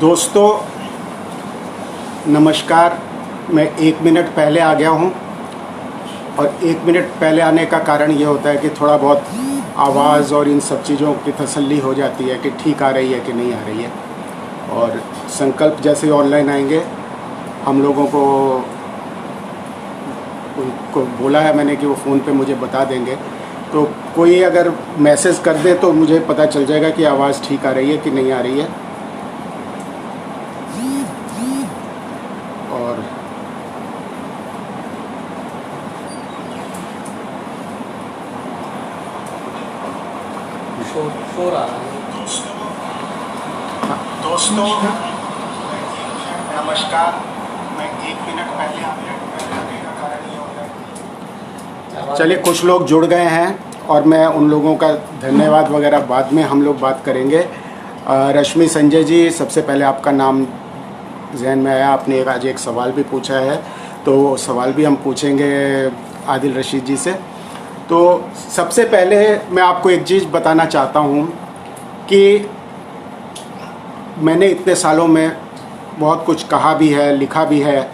दोस्तों नमस्कार। मैं 1 मिनट पहले आ गया हूँ और 1 मिनट पहले आने का कारण ये होता है कि थोड़ा बहुत आवाज़ और इन सब चीज़ों की तसल्ली हो जाती है कि ठीक आ रही है कि नहीं आ रही है। और संकल्प जैसे ऑनलाइन आएंगे हम लोगों को उनको बोला है मैंने कि वो फ़ोन पे मुझे बता देंगे, तो कोई अगर मैसेज कर दे तो मुझे पता चल जाएगा कि आवाज़ ठीक आ रही है कि नहीं आ रही है। और शोर आ रहा है। दोस्तों नमस्कार। मैं 1 मिनट पहले आने का कारण ये होता है। चलिए कुछ लोग जुड़ गए हैं और मैं उन लोगों का धन्यवाद वगैरह बाद में हम लोग बात करेंगे। रश्मि संजय जी, सबसे पहले आपका नाम जहन में आया, आपने आज एक सवाल भी पूछा है, तो सवाल भी हम पूछेंगे आदिल रशीद जी से। तो सबसे पहले मैं आपको एक चीज़ बताना चाहता हूँ कि मैंने इतने सालों में बहुत कुछ कहा भी है, लिखा भी है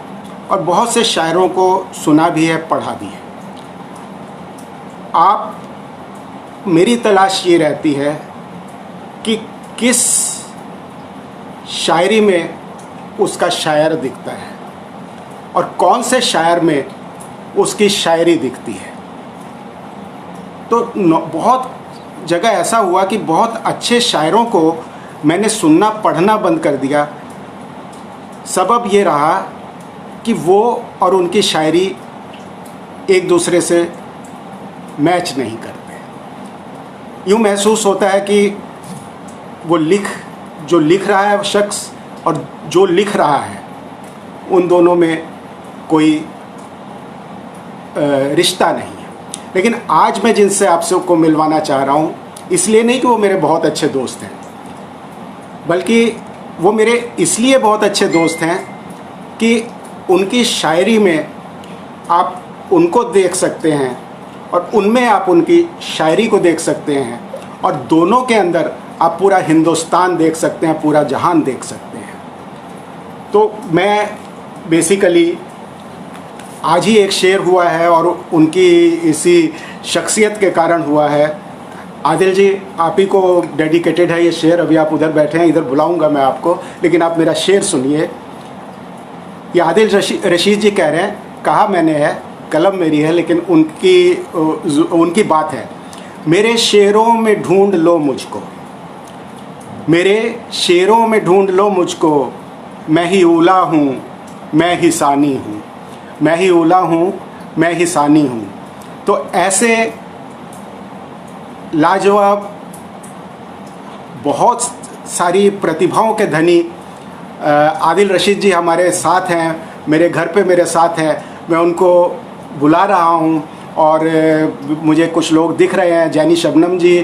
और बहुत से शायरों को सुना भी है, पढ़ा भी है। आप मेरी तलाश ये रहती है कि किस शायरी में उसका शायर दिखता है और कौन से शायर में उसकी शायरी दिखती है। तो बहुत जगह ऐसा हुआ कि बहुत अच्छे शायरों को मैंने सुनना पढ़ना बंद कर दिया। सबब ये रहा कि वो और उनकी शायरी एक दूसरे से मैच नहीं करते। यूँ महसूस होता है कि वो जो लिख रहा है शख्स और जो लिख रहा है उन दोनों में कोई रिश्ता नहीं है। लेकिन आज मैं जिनसे आपसे को मिलवाना चाह रहा हूँ, इसलिए नहीं कि वो मेरे बहुत अच्छे दोस्त हैं, बल्कि वो मेरे इसलिए बहुत अच्छे दोस्त हैं कि उनकी शायरी में आप उनको देख सकते हैं और उनमें आप उनकी शायरी को देख सकते हैं और दोनों के अंदर आप पूरा हिंदुस्तान देख सकते हैं, पूरा जहान देख सकते हैं। तो मैं बेसिकली आज ही एक शेर हुआ है और उनकी इसी शख्सियत के कारण हुआ है। आदिल जी, आप ही को डेडिकेटेड है ये शेर। अभी आप उधर बैठे हैं, इधर बुलाऊंगा मैं आपको, लेकिन आप मेरा शेर सुनिए। ये आदिल रशीद जी कह रहे हैं, कहा मैंने है, कलम मेरी है, लेकिन उनकी बात है। मेरे शेरों में ढूंढ लो मुझको, मेरे शेरों में ढूंढ लो मुझको, मैं ही उला हूँ मैं ही सानी हूँ, मैं ही उला हूँ मैं ही सानी हूँ। तो ऐसे लाजवाब बहुत सारी प्रतिभाओं के धनी आदिल रशीद जी हमारे साथ हैं, मेरे घर पे मेरे साथ हैं। मैं उनको बुला रहा हूँ और मुझे कुछ लोग दिख रहे हैं, जैनी शबनम जी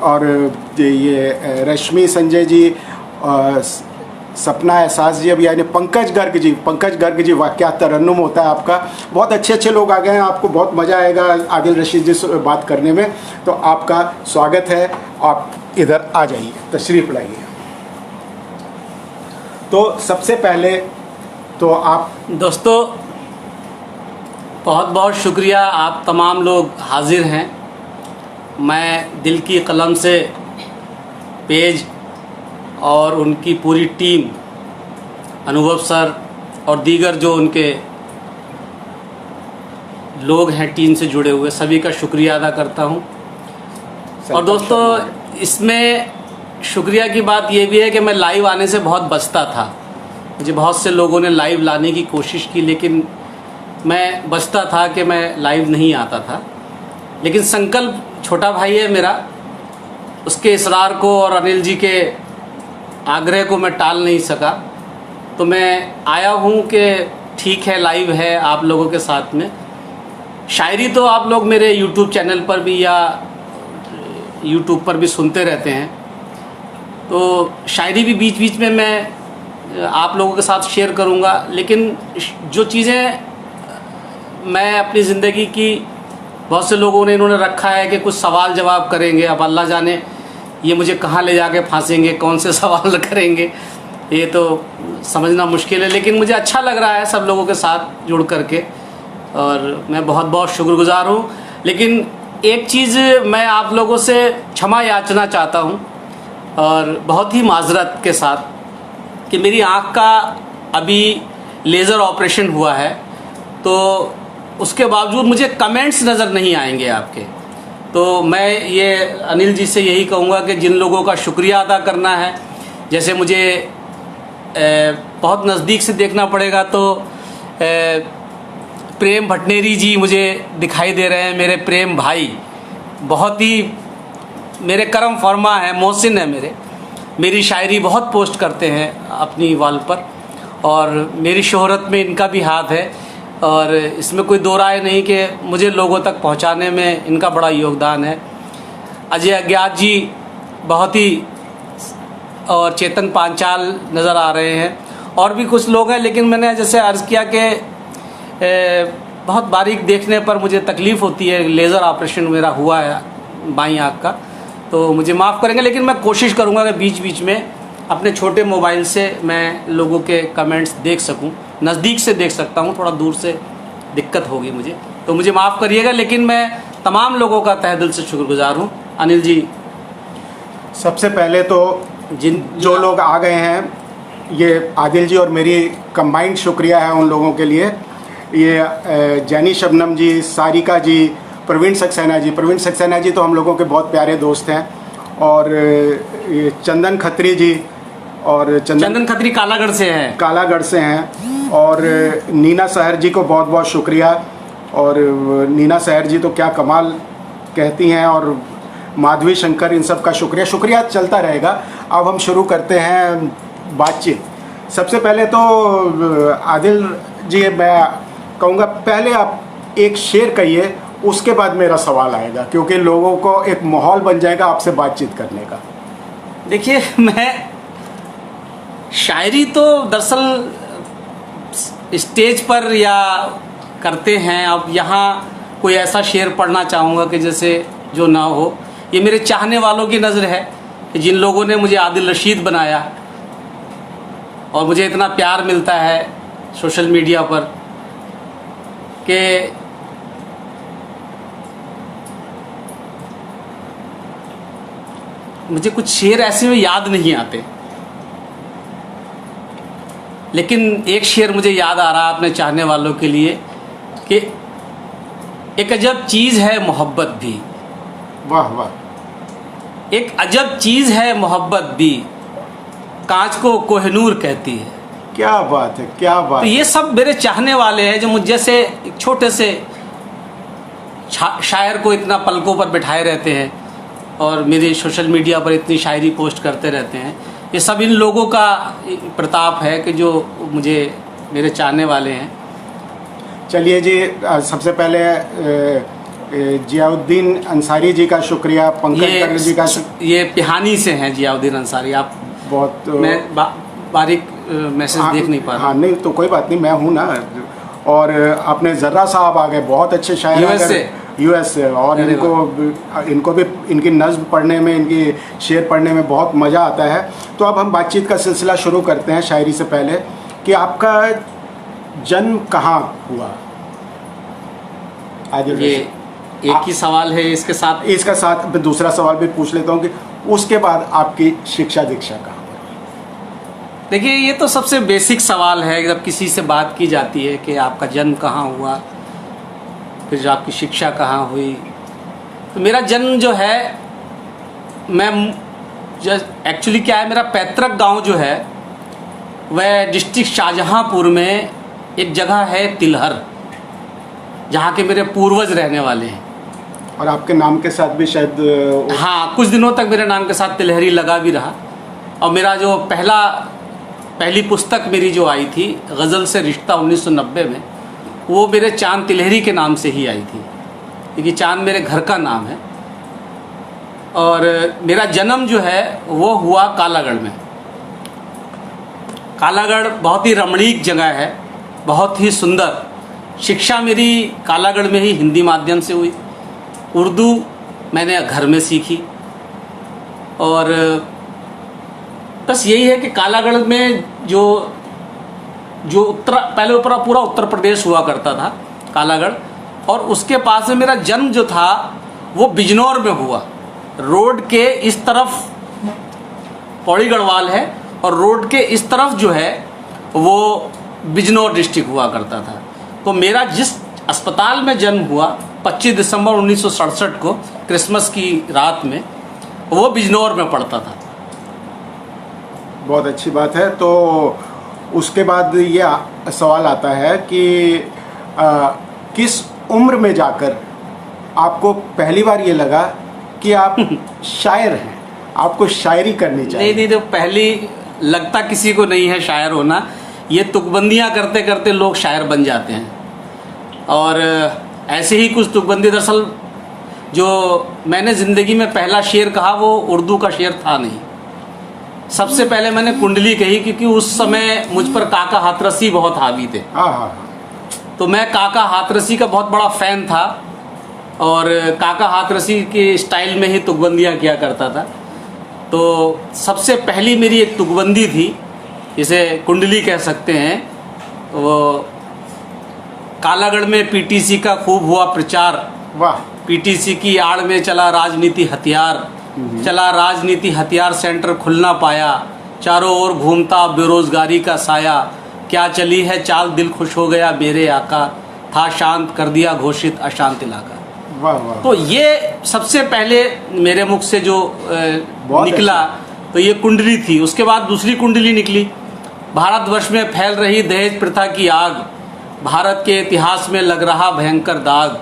और ये रश्मि संजय जी, सपना एहसास जी, अभी यानी पंकज गर्ग जी, वाह क्या तरन्नुम होता है आपका। बहुत अच्छे अच्छे लोग आ गए हैं, आपको बहुत मज़ा आएगा आदिल रशीद जी से बात करने में। तो आपका स्वागत है, आप इधर आ जाइए, तशरीफ़ लाइए। तो सबसे पहले तो आप दोस्तों बहुत बहुत शुक्रिया, आप तमाम लोग हाजिर हैं। मैं दिल की कलम से पेज और उनकी पूरी टीम, अनुभव सर और दीगर जो उनके लोग हैं टीम से जुड़े हुए, सभी का शुक्रिया अदा करता हूं। और दोस्तों इसमें शुक्रिया की बात ये भी है कि मैं लाइव आने से बहुत बचता था। मुझे बहुत से लोगों ने लाइव लाने की कोशिश की, लेकिन मैं बचता था कि मैं लाइव नहीं आता था। लेकिन संकल्प छोटा भाई है मेरा, उसके इसरार को और अनिल जी के आग्रह को मैं टाल नहीं सका, तो मैं आया हूँ कि ठीक है लाइव है आप लोगों के साथ में। शायरी तो आप लोग मेरे यूट्यूब चैनल पर भी या यूट्यूब पर भी सुनते रहते हैं, तो शायरी भी बीच बीच में मैं आप लोगों के साथ शेयर करूँगा। लेकिन जो चीज़ें मैं अपनी ज़िंदगी की, बहुत से लोगों ने इन्होंने रखा है कि कुछ सवाल जवाब करेंगे, अब अल्लाह जाने ये मुझे कहाँ ले जाके फांसेंगे, कौन से सवाल करेंगे। ये तो समझना मुश्किल है, लेकिन मुझे अच्छा लग रहा है सब लोगों के साथ जुड़ करके, और मैं बहुत बहुत शुक्रगुजार हूँ। लेकिन एक चीज़ मैं आप लोगों से क्षमा याचना चाहता हूँ, और बहुत ही माजरत के साथ, कि मेरी आँख का अभी लेज़र ऑपरेशन हुआ है, तो उसके बावजूद मुझे कमेंट्स नज़र नहीं आएंगे आपके। तो मैं ये अनिल जी से यही कहूँगा कि जिन लोगों का शुक्रिया अदा करना है, जैसे मुझे बहुत नज़दीक से देखना पड़ेगा तो प्रेम भटनेरी जी मुझे दिखाई दे रहे हैं, मेरे प्रेम भाई, बहुत ही मेरे करम फरमा है, मोहसिन है मेरी शायरी बहुत पोस्ट करते हैं अपनी वाल पर, और मेरी शोहरत में इनका भी हाथ है, और इसमें कोई दो राय नहीं कि मुझे लोगों तक पहुंचाने में इनका बड़ा योगदान है। अजय अज्ञात जी बहुत ही, और चेतन पांचाल नज़र आ रहे हैं, और भी कुछ लोग हैं, लेकिन मैंने जैसे अर्ज़ किया कि बहुत बारीक देखने पर मुझे तकलीफ़ होती है। लेज़र ऑपरेशन मेरा हुआ है बाईं आँख का, तो मुझे माफ़ करेंगे, लेकिन मैं कोशिश करूँगा कि बीच बीच में अपने छोटे मोबाइल से मैं लोगों के कमेंट्स देख सकूं। नज़दीक से देख सकता हूं, थोड़ा दूर से दिक्कत होगी मुझे, तो मुझे माफ़ करिएगा। लेकिन मैं तमाम लोगों का तहे दिल से शुक्रगुजार हूं। अनिल जी, सबसे पहले तो जो लोग आ गए हैं, ये आदिल जी और मेरी कंबाइंड शुक्रिया है उन लोगों के लिए। ये जैनी शबनम जी, सारिका जी, प्रवीण सक्सेना जी। प्रवीण सक्सेना जी तो हम लोगों के बहुत प्यारे दोस्त हैं, और ये चंदन खत्री जी, और चंदन खत्री कालागढ़ से हैं, और नीना सहर जी को बहुत बहुत शुक्रिया। और नीना सहर जी तो क्या कमाल कहती हैं, और माधवी शंकर, इन सब का शुक्रिया चलता रहेगा। अब हम शुरू करते हैं बातचीत। सबसे पहले तो आदिल जी, मैं कहूँगा पहले आप एक शेर कहिए, उसके बाद मेरा सवाल आएगा, क्योंकि लोगों को एक माहौल बन जाएगा आपसे बातचीत करने का। देखिए, मैं शायरी तो दरअसल स्टेज पर या करते हैं, अब यहाँ कोई ऐसा शेर पढ़ना चाहूँगा कि जैसे जो ना हो। ये मेरे चाहने वालों की नज़र है कि जिन लोगों ने मुझे आदिल रशीद बनाया, और मुझे इतना प्यार मिलता है सोशल मीडिया पर कि मुझे कुछ शेर ऐसे में याद नहीं आते, लेकिन एक शेर मुझे याद आ रहा है अपने चाहने वालों के लिए कि एक अजब चीज़ है मोहब्बत भी। वाह वाह। एक अजब चीज़ है मोहब्बत भी, कांच को कोहिनूर कहती है। क्या बात है, क्या बात। तो ये सब मेरे चाहने वाले हैं, जो मुझ जैसे एक छोटे से शायर को इतना पलकों पर बिठाए रहते हैं, और मेरे सोशल मीडिया पर इतनी शायरी पोस्ट करते रहते हैं। ये सब इन लोगों का प्रताप है कि जो मुझे मेरे चाहने वाले हैं। चलिए जी, सबसे पहले जियाउद्दीन अंसारी जी का शुक्रिया, पंकज कर जी का ये पिहानी से हैं जियाउद्दीन अंसारी। आप बहुत मैं बारीक मैसेज देख नहीं पा रहा। हाँ, नहीं तो कोई बात नहीं, मैं हूँ ना। और अपने जर्रा साहब आ गए, बहुत अच्छे शायर यूएस से, और इनको भी इनकी नज़्म पढ़ने में, इनकी शेर पढ़ने में बहुत मज़ा आता है। तो अब हम बातचीत का सिलसिला शुरू करते हैं शायरी से पहले, कि आपका जन्म कहाँ हुआ? ये एक ही सवाल है, इसका साथ दूसरा सवाल भी पूछ लेता हूँ कि उसके बाद आपकी शिक्षा दीक्षा कहाँ? देखिए, ये तो सबसे बेसिक सवाल है जब किसी से बात की जाती है कि आपका जन्म कहाँ हुआ, फिर आपकी शिक्षा कहाँ हुई। तो मेरा जन्म जो है, मैं एक्चुअली क्या है, मेरा पैतृक गांव जो है वह डिस्ट्रिक्ट शाहजहांपुर में एक जगह है तिलहर, जहाँ के मेरे पूर्वज रहने वाले हैं। और आपके नाम के साथ भी शायद? हाँ, कुछ दिनों तक मेरे नाम के साथ तिलहरी लगा भी रहा। और मेरा जो पहली पुस्तक मेरी जो आई थी, गज़ल से रिश्ता 1990 में, वो मेरे चांद तिलहरी के नाम से ही आई थी, क्योंकि चांद मेरे घर का नाम है। और मेरा जन्म जो है वो हुआ कालागढ़ में। कालागढ़ बहुत ही रमणीक जगह है, बहुत ही सुंदर। शिक्षा मेरी कालागढ़ में ही हिंदी माध्यम से हुई। उर्दू मैंने घर में सीखी, और बस यही है कि कालागढ़ में जो पहले पूरा उत्तर प्रदेश हुआ करता था कालागढ़, और उसके पास में मेरा जन्म जो था वो बिजनौर में हुआ। रोड के इस तरफ पौड़ी गढ़वाल है और रोड के इस तरफ जो है वो बिजनौर डिस्ट्रिक्ट हुआ करता था। तो मेरा जिस अस्पताल में जन्म हुआ 25 दिसंबर 1967 को क्रिसमस की रात में, वो बिजनौर में पड़ता था। बहुत अच्छी बात है। तो उसके बाद ये सवाल आता है कि किस उम्र में जाकर आपको पहली बार ये लगा कि आप शायर हैं, आपको शायरी करनी चाहिए? नहीं, तो पहली लगता किसी को नहीं है शायर होना, ये तुकबंदियाँ करते करते लोग शायर बन जाते हैं। और ऐसे ही कुछ तुकबंदी, दरअसल जो मैंने ज़िंदगी में पहला शेर कहा वो उर्दू का शेर था नहीं। सबसे पहले मैंने कुंडली कही, क्योंकि उस समय मुझ पर काका हाथरसी बहुत हावी थे। तो मैं काका हाथरसी का बहुत बड़ा फ़ैन था और काका हाथरसी के स्टाइल में ही तुकबंदियाँ किया करता था। तो सबसे पहली मेरी एक तुकबंदी थी, जिसे कुंडली कह सकते हैं। वो कालागढ़ में पीटीसी का खूब हुआ प्रचार। वाह। पीटीसी की आड़ में चला राजनीति हथियार, चला राजनीति हथियार सेंटर खुल ना पाया, चारों ओर घूमता बेरोजगारी का साया, क्या चली है चाल दिल खुश हो गया मेरे आका, था शांत कर दिया घोषित अशांत इलाका। वाह वाह। तो ये सबसे पहले मेरे मुख से जो निकला तो ये कुंडली थी। उसके बाद दूसरी कुंडली निकली, भारतवर्ष में फैल रही दहेज प्रथा की आग, भारत के इतिहास में लग रहा भयंकर दाग।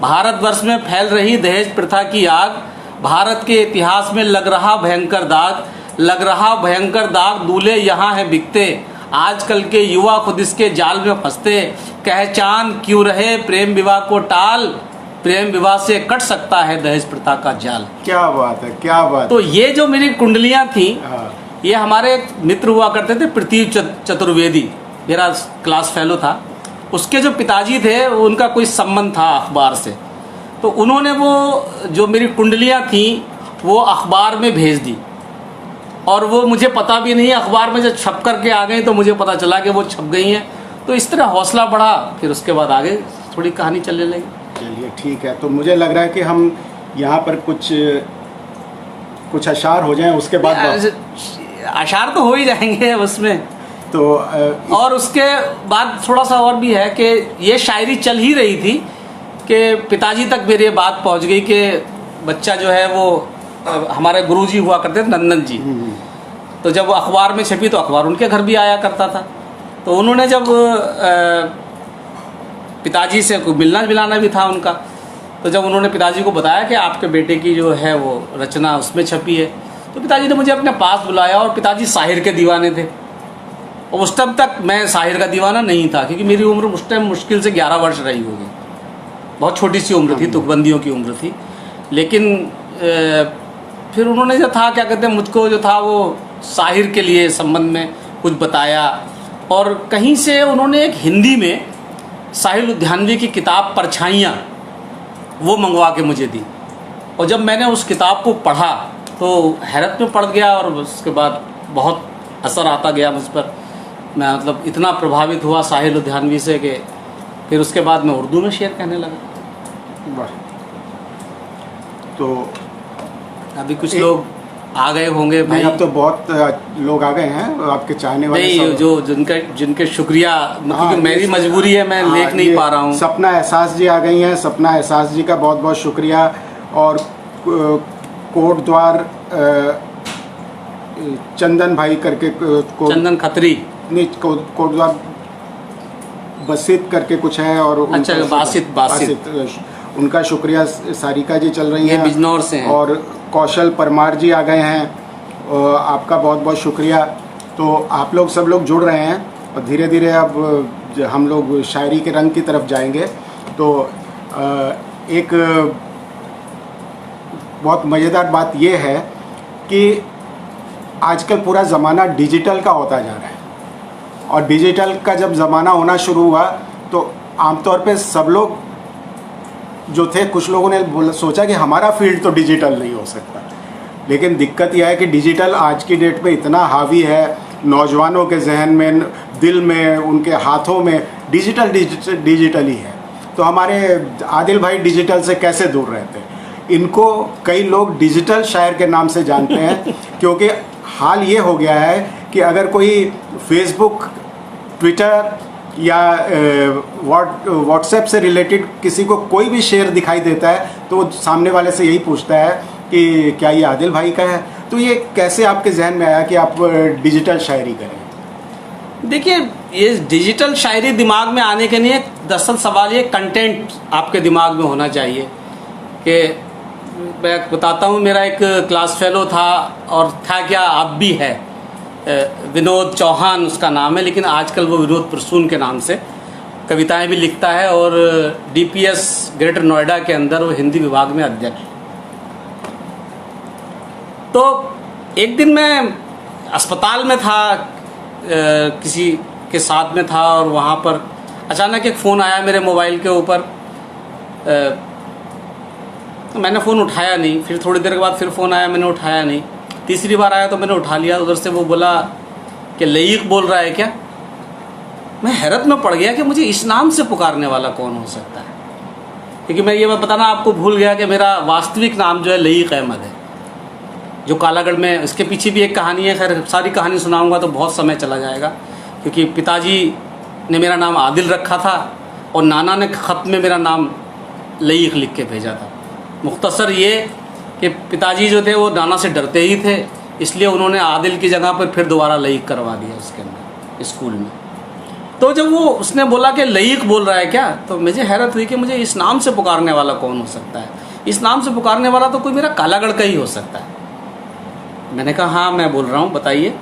भारतवर्ष में फैल रही दहेज प्रथा की आग, भारत के इतिहास में लग रहा भयंकर दाग, लग रहा भयंकर दाग, दूल्हे यहाँ हैं बिकते, आजकल के युवा खुद इसके जाल में फंसते, कह चांद क्यों रहे प्रेम विवाह को टाल, प्रेम विवाह से कट सकता है दहेज प्रथा का जाल। क्या बात है, क्या बात। तो ये जो मेरी कुंडलियाँ थी, ये हमारे एक मित्र हुआ करते थे पृथ्वी चतुर्वेदी, मेरा क्लास फेलो था। उसके जो पिताजी थे उनका कोई संबंध था अखबार से, तो उन्होंने वो जो मेरी कुंडलियाँ थी वो अखबार में भेज दी, और वो मुझे पता भी नहीं, अखबार में जब छप करके आ गई तो मुझे पता चला कि वो छप गई हैं। तो इस तरह हौसला बढ़ा, फिर उसके बाद आगे थोड़ी कहानी चलने लगी। चलिए ठीक है। तो मुझे लग रहा है कि हम यहाँ पर कुछ अशार हो जाएं, उसके बाद अशार तो हो ही जाएंगे उसमें। तो और उसके बाद थोड़ा सा और भी है कि ये शायरी चल ही रही थी कि पिताजी तक मेरी बात पहुंच गई कि बच्चा जो है वो, हमारे गुरुजी हुआ करते थे नंदन जी, तो जब वो अखबार में छपी तो अखबार उनके घर भी आया करता था। तो उन्होंने जब पिताजी से मिलना मिलाना भी था उनका, तो जब उन्होंने पिताजी को बताया कि आपके बेटे की जो है वो रचना उसमें छपी है, तो पिताजी ने मुझे अपने पास बुलाया। और पिताजी शाहिर के दीवाने थे, और उस टाइम तक मैं शाहिर का दीवाना नहीं था, क्योंकि मेरी उम्र उस टाइम मुश्किल से 11 वर्ष रही होगी, बहुत छोटी सी उम्र थी, तुकबंदियों की उम्र थी। लेकिन फिर उन्होंने जो था क्या कहते हैं, मुझको जो था वो शाहिर के लिए संबंध में कुछ बताया, और कहीं से उन्होंने एक हिंदी में साहिल लुधियानवी की किताब परछाइयाँ वो मंगवा के मुझे दी। और जब मैंने उस किताब को पढ़ा तो हैरत में पड़ गया, और उसके बाद बहुत असर आता गया मुझ पर। मैं मतलब इतना प्रभावित हुआ साहिल लुधियानवी से कि फिर उसके बाद मैं उर्दू में शेर कहने लगा। वाह। तो अभी कुछ लोग आ गए होंगे भाई। अब तो बहुत लोग आ गए हैं आपके चाहने वाले। नहीं, जो जिनके शुक्रिया, मतलब मेरी मजबूरी है, मैं लिख नहीं पा रहा हूँ। सपना एहसास जी आ गई हैं, सपना एहसास जी का बहुत बहुत शुक्रिया। और कोट द्वार चंदन भाई करके, चंदन खत्री नहीं, कोट द्वार बसित करके कुछ है, और अच्छा, बासित उनका शुक्रिया। सारिका जी चल रही हैं, बिजनौर से हैं। और कौशल परमार जी आ गए हैं, आपका बहुत बहुत शुक्रिया। तो आप लोग सब लोग जुड़ रहे हैं, और धीरे धीरे अब हम लोग शायरी के रंग की तरफ जाएंगे। तो एक बहुत मज़ेदार बात यह है कि आजकल पूरा ज़माना डिजिटल का होता जा रहा है, और डिजिटल का जब ज़माना होना शुरू हुआ तो आमतौर पे सब लोग जो थे, कुछ लोगों ने सोचा कि हमारा फील्ड तो डिजिटल नहीं हो सकता, लेकिन दिक्कत यह है कि डिजिटल आज की डेट में इतना हावी है नौजवानों के जहन में, दिल में, उनके हाथों में डिजिटल ही है। तो हमारे आदिल भाई डिजिटल से कैसे दूर रहते हैं? इनको कई लोग डिजिटल शायर के नाम से जानते हैं क्योंकि हाल ये हो गया है कि अगर कोई फेसबुक, ट्विटर या व्हाट्सएप से रिलेटेड किसी को कोई भी शेर दिखाई देता है तो वो सामने वाले से यही पूछता है कि क्या ये आदिल भाई का है। तो ये कैसे आपके जहन में आया कि आप डिजिटल शायरी करें? देखिए, ये डिजिटल शायरी दिमाग में आने के लिए दरअसल सवाल ये कंटेंट आपके दिमाग में होना चाहिए। कि मैं बताता हूँ, मेरा एक क्लास फेलो था और था क्या अब भी है, विनोद चौहान उसका नाम है, लेकिन आजकल वो विनोद प्रसून के नाम से कविताएं भी लिखता है और DPS ग्रेटर नोएडा के अंदर वो हिंदी विभाग में अध्यक्ष। तो एक दिन मैं अस्पताल में था, किसी के साथ में था और वहाँ पर अचानक एक फ़ोन आया मेरे मोबाइल के ऊपर। तो मैंने फ़ोन उठाया नहीं, फिर थोड़ी देर के बाद फिर फ़ोन आया, मैंने उठाया नहीं, तीसरी बार आया तो मैंने उठा लिया। उधर से वो बोला कि लईक बोल रहा है क्या? मैं हैरत में पड़ गया कि मुझे इस नाम से पुकारने वाला कौन हो सकता है, क्योंकि मैं बताना आपको भूल गया कि मेरा वास्तविक नाम जो है लईक अहमद है, जो कालागढ़ में। इसके पीछे भी एक कहानी है, खैर सारी कहानी सुनाऊंगा तो बहुत समय चला जाएगा, क्योंकि पिताजी ने मेरा नाम आदिल रखा था और नाना ने ख़त में मेरा नाम लईक लिख के भेजा था। मुख्तसर ये कि पिताजी जो थे वो नाना से डरते ही थे, इसलिए उन्होंने आदिल की जगह पर फिर दोबारा लईक करवा दिया उसके अंदर स्कूल में। तो जब वो उसने बोला कि लईक बोल रहा है क्या, तो मुझे हैरत हुई कि मुझे इस नाम से पुकारने वाला कौन हो सकता है। इस नाम से पुकारने वाला तो कोई मेरा कालागढ़ का ही हो सकता है। मैंने कहा हाँ मैं बोल रहा हूँ, बताइए।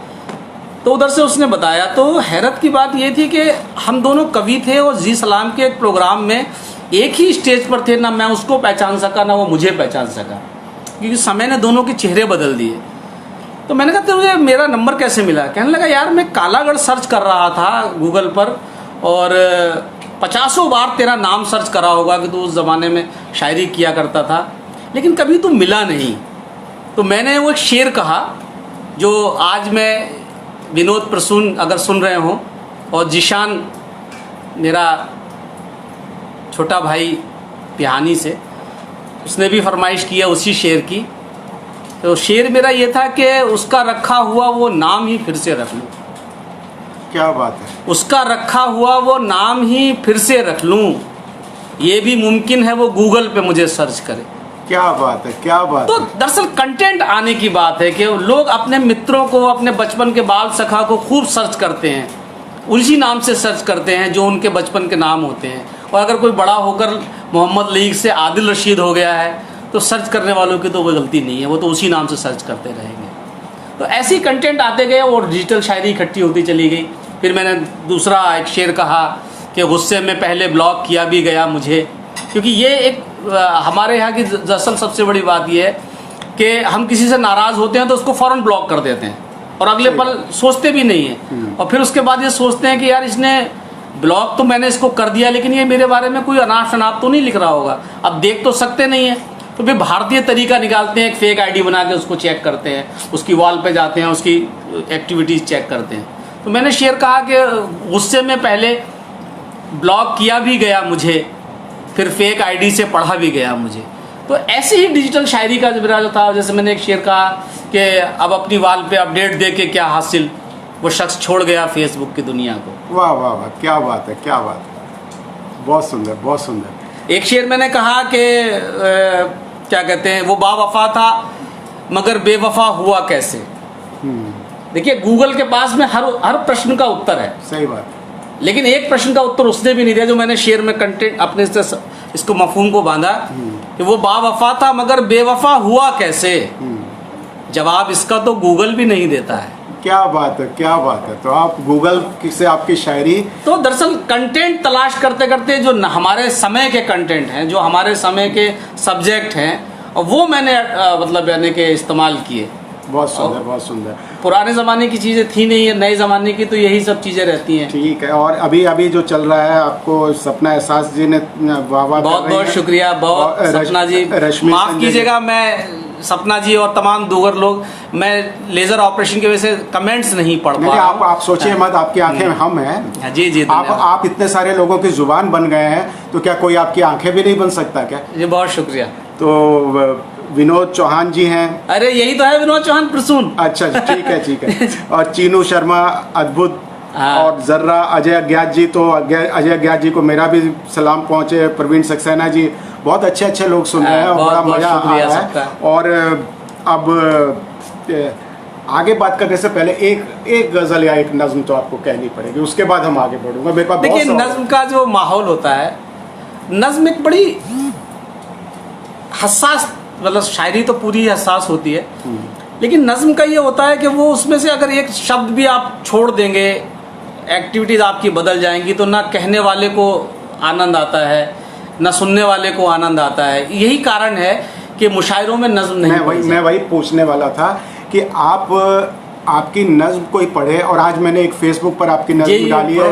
तो उधर से उसने बताया। तो हैरत की बात ये थी कि हम दोनों कवि थे और जी सलाम के एक प्रोग्राम में एक ही स्टेज पर थे, ना मैं उसको पहचान सका ना वो मुझे पहचान सका, क्योंकि समय ने दोनों के चेहरे बदल दिए। तो मैंने कहा तुझे मेरा नंबर कैसे मिला? कहने लगा यार मैं कालागढ़ सर्च कर रहा था गूगल पर और 50 बार तेरा नाम सर्च करा होगा कि तू उस ज़माने में शायरी किया करता था, लेकिन कभी तू मिला नहीं। तो मैंने वो एक शेर कहा जो आज मैं विनोद प्रसून अगर सुन रहे हो और जिशान मेरा छोटा भाई पिहानी से, उसने भी फरमाइश किया उसी शेर की। तो शेर मेरा ये था कि उसका रखा हुआ वो नाम ही फिर से रख लूँ। क्या बात है? उसका रखा हुआ वो नाम ही फिर से रख लूँ, ये भी मुमकिन है वो गूगल पे मुझे सर्च करे। क्या बात है, क्या बात तो है। दरअसल कंटेंट आने की बात है कि लोग अपने मित्रों को, अपने बचपन के बाल सखा को खूब सर्च करते हैं, उसी नाम से सर्च करते हैं जो उनके बचपन के नाम होते हैं। और अगर कोई बड़ा होकर मोहम्मद लईक से आदिल रशीद हो गया है तो सर्च करने वालों की तो कोई गलती नहीं है, वो तो उसी नाम से सर्च करते रहेंगे। तो ऐसे ही कंटेंट आते गए और डिजिटल शायरी इकट्ठी होती चली गई। फिर मैंने दूसरा एक शेर कहा कि गुस्से में पहले ब्लॉक किया भी गया मुझे, क्योंकि ये एक हमारे यहाँ की दरअसल सबसे बड़ी बात ये है कि हम किसी से नाराज़ होते हैं तो उसको फ़ौरन ब्लॉक कर देते हैं और अगले पल सोचते भी नहीं हैं, और फिर उसके बाद ये सोचते हैं कि यार इसने ब्लॉक तो मैंने इसको कर दिया, लेकिन ये मेरे बारे में कोई अनाप शनाप तो नहीं लिख रहा होगा, अब देख तो सकते नहीं है। तो फिर भारतीय तरीका निकालते हैं, एक फेक आईडी बना के उसको चेक करते हैं, उसकी वॉल पे जाते हैं, उसकी एक्टिविटीज़ चेक करते हैं। तो मैंने शेर कहा कि गुस्से में पहले ब्लॉक किया भी गया मुझे, फिर फेक आईडी से पढ़ा भी गया मुझे। तो ऐसे ही डिजिटल शायरी का मेरा जो था, जैसे मैंने एक शेर कहा कि अब अपनी वाल पे अपडेट दे के क्या हासिल, वो शख्स छोड़ गया फेसबुक की दुनिया को। वाह वाह वाह, क्या बात है, क्या बात है, बहुत सुंदर, बहुत सुंदर। एक शेर मैंने कहा कि क्या कहते हैं, वो बावफा था मगर बेवफा हुआ कैसे। देखिए गूगल के पास में हर प्रश्न का उत्तर है, सही बात है, लेकिन एक प्रश्न का उत्तर उसने भी नहीं दिया जो मैंने शेर में कंटेंट अपने से इसको मफहूम को बांधा कि वो बावफा था मगर बेवफा हुआ कैसे। जवाब इसका तो गूगल भी नहीं देता है। क्या बात है, क्या बात है। तो आप गूगल से आपकी शायरी, तो दरअसल कंटेंट तलाश करते करते जो हमारे समय के कंटेंट हैं, जो हमारे समय के सब्जेक्ट हैं, और वो मैंने मतलब यानी कि इस्तेमाल किए। बहुत सुंदर, बहुत सुंदर। पुराने ज़माने की चीज़ें थी नहीं है, नए ज़माने की तो यही सब चीज़ें रहती हैं। ठीक है। और अभी अभी जो चल रहा है, आपको सपना एहसास जी ने वाह वाह, बहुत बहुत शुक्रिया, बहुत सपना जी, माफ़ कीजिएगा मैं सपना जी और तमाम दीगर लोग, मैं लेजर ऑपरेशन की वजह से कमेंट्स नहीं पढ़ पा रहा हूं। आप सोचिए मत, आपकी आंखें हम हैं। जी जी, आप इतने सारे लोगों की जुबान बन गए हैं, तो क्या कोई आपकी आंखें भी नहीं बन सकता क्या? जी बहुत शुक्रिया। तो विनोद चौहान जी हैं। अरे यही तो है विनोद चौहान प्रसून। अच्छा ठीक है ठीक है। और चीनू शर्मा अद्भुत। हाँ। और जर्रा अजय अज्ञात जी, तो अजय अज्ञात जी को मेरा भी सलाम पहुंचे। प्रवीण सक्सेना जी, बहुत अच्छे अच्छे लोग सुन रहे हैं और बड़ा मजा आ रहा है। और अब आगे बात करने से पहले एक गजल या एक नज्म तो आपको कहनी पड़ेगी, उसके बाद हम आगे बढ़ूंगा। मेरे पास देखिए, नज्म का जो माहौल होता है, नज्म एक बड़ी हसास, मतलब शायरी तो पूरी हसास होती है, लेकिन नज्म का ये होता है कि वो उसमें से अगर एक शब्द भी आप छोड़ देंगे, एक्टिविटीज आपकी बदल जाएंगी, तो ना कहने वाले को आनंद आता है, ना सुनने वाले को आनंद आता है। यही कारण है कि मुशायरों में नज्म नहीं। मैं वही पूछने वाला था कि आपकी नज्म कोई पढ़े, और आज मैंने एक फेसबुक पर आपकी नज्म डाली है।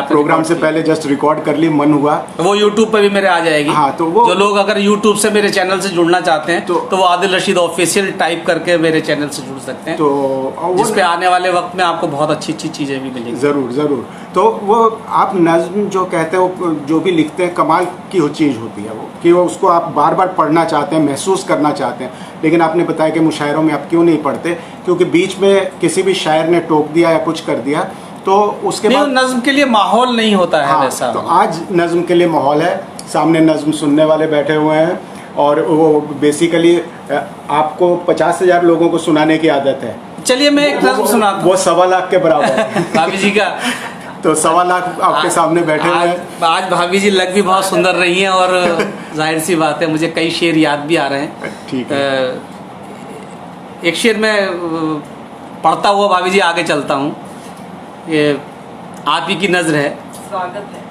प्रोग्राम से पहले जस्ट रिकॉर्ड कर ली, मन हुआ। वो यूट्यूब पे भी मेरे आ जाएगी। हाँ, तो वो जो लोग अगर यूट्यूब से मेरे चैनल से जुड़ना चाहते हैं तो वो आदिल रशीद ऑफिशियल टाइप करके मेरे चैनल से जुड़ सकते हैं। तो जिस पे आने वाले वक्त में आपको बहुत अच्छी अच्छी चीजें भी मिलेंगी। जरूर जरूर। तो वो आप नज्म जो कहते हैं, वो जो भी लिखते हैं, कमाल की चीज़ होती है वो, कि वो उसको आप बार बार पढ़ना चाहते हैं, महसूस करना चाहते हैं। लेकिन आपने बताया कि मुशायरों में आप क्यों नहीं पढ़ते, क्योंकि बीच में किसी भी शायर ने टोक दिया या कुछ कर दिया, तो उसके बाद नज्म के लिए माहौल नहीं होता है। हाँ, वैसा तो आज नज्म के लिए माहौल है। सामने नज्म सुनने वाले बैठे हुए हैं, और वो बेसिकली आपको 50,000 लोगों को सुनाने की आदत है। चलिए मैं एक नज्म सुनाता हूं। वो 1.25 लाख के बराबर है भाभी जी का। तो 1.25 लाख आपके सामने बैठे हुए हैं। आज भाभी जी लग भी बहुत सुंदर रही हैं, और जाहिर सी बात है मुझे कई शेर याद भी आ रहे हैं। ठीक है। एक शेर मैं पढ़ता हुआ भाभी जी आगे चलता हूँ। ये आप ही की नज़र है। स्वागत है।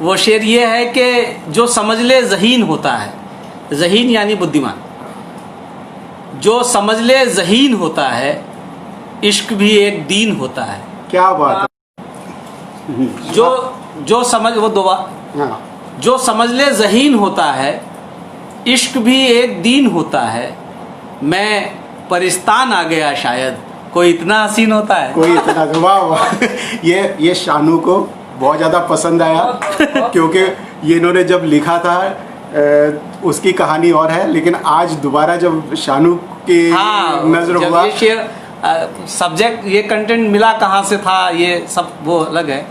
वो शेर ये है कि जो समझ ले ज़हीन होता है, ज़हीन यानी बुद्धिमान, जो समझ ले ज़हीन होता है, इश्क भी एक दीन होता है। क्या बात है। जो समझ, वो दुआ, हाँ। जो समझ ले ज़हीन होता है, इश्क भी एक दीन होता है। मैं परिस्तान आ गया शायद, कोई इतना हसीन होता है। कोई इतना, वाह वाह। ये शानू को बहुत ज़्यादा पसंद आया, क्योंकि ये इन्होंने जब लिखा था उसकी कहानी और है, लेकिन आज दोबारा जब शानू की नजर हुआ, ये शेर सब्जेक्ट, ये कंटेंट मिला कहाँ से था, ये सब वो अलग है।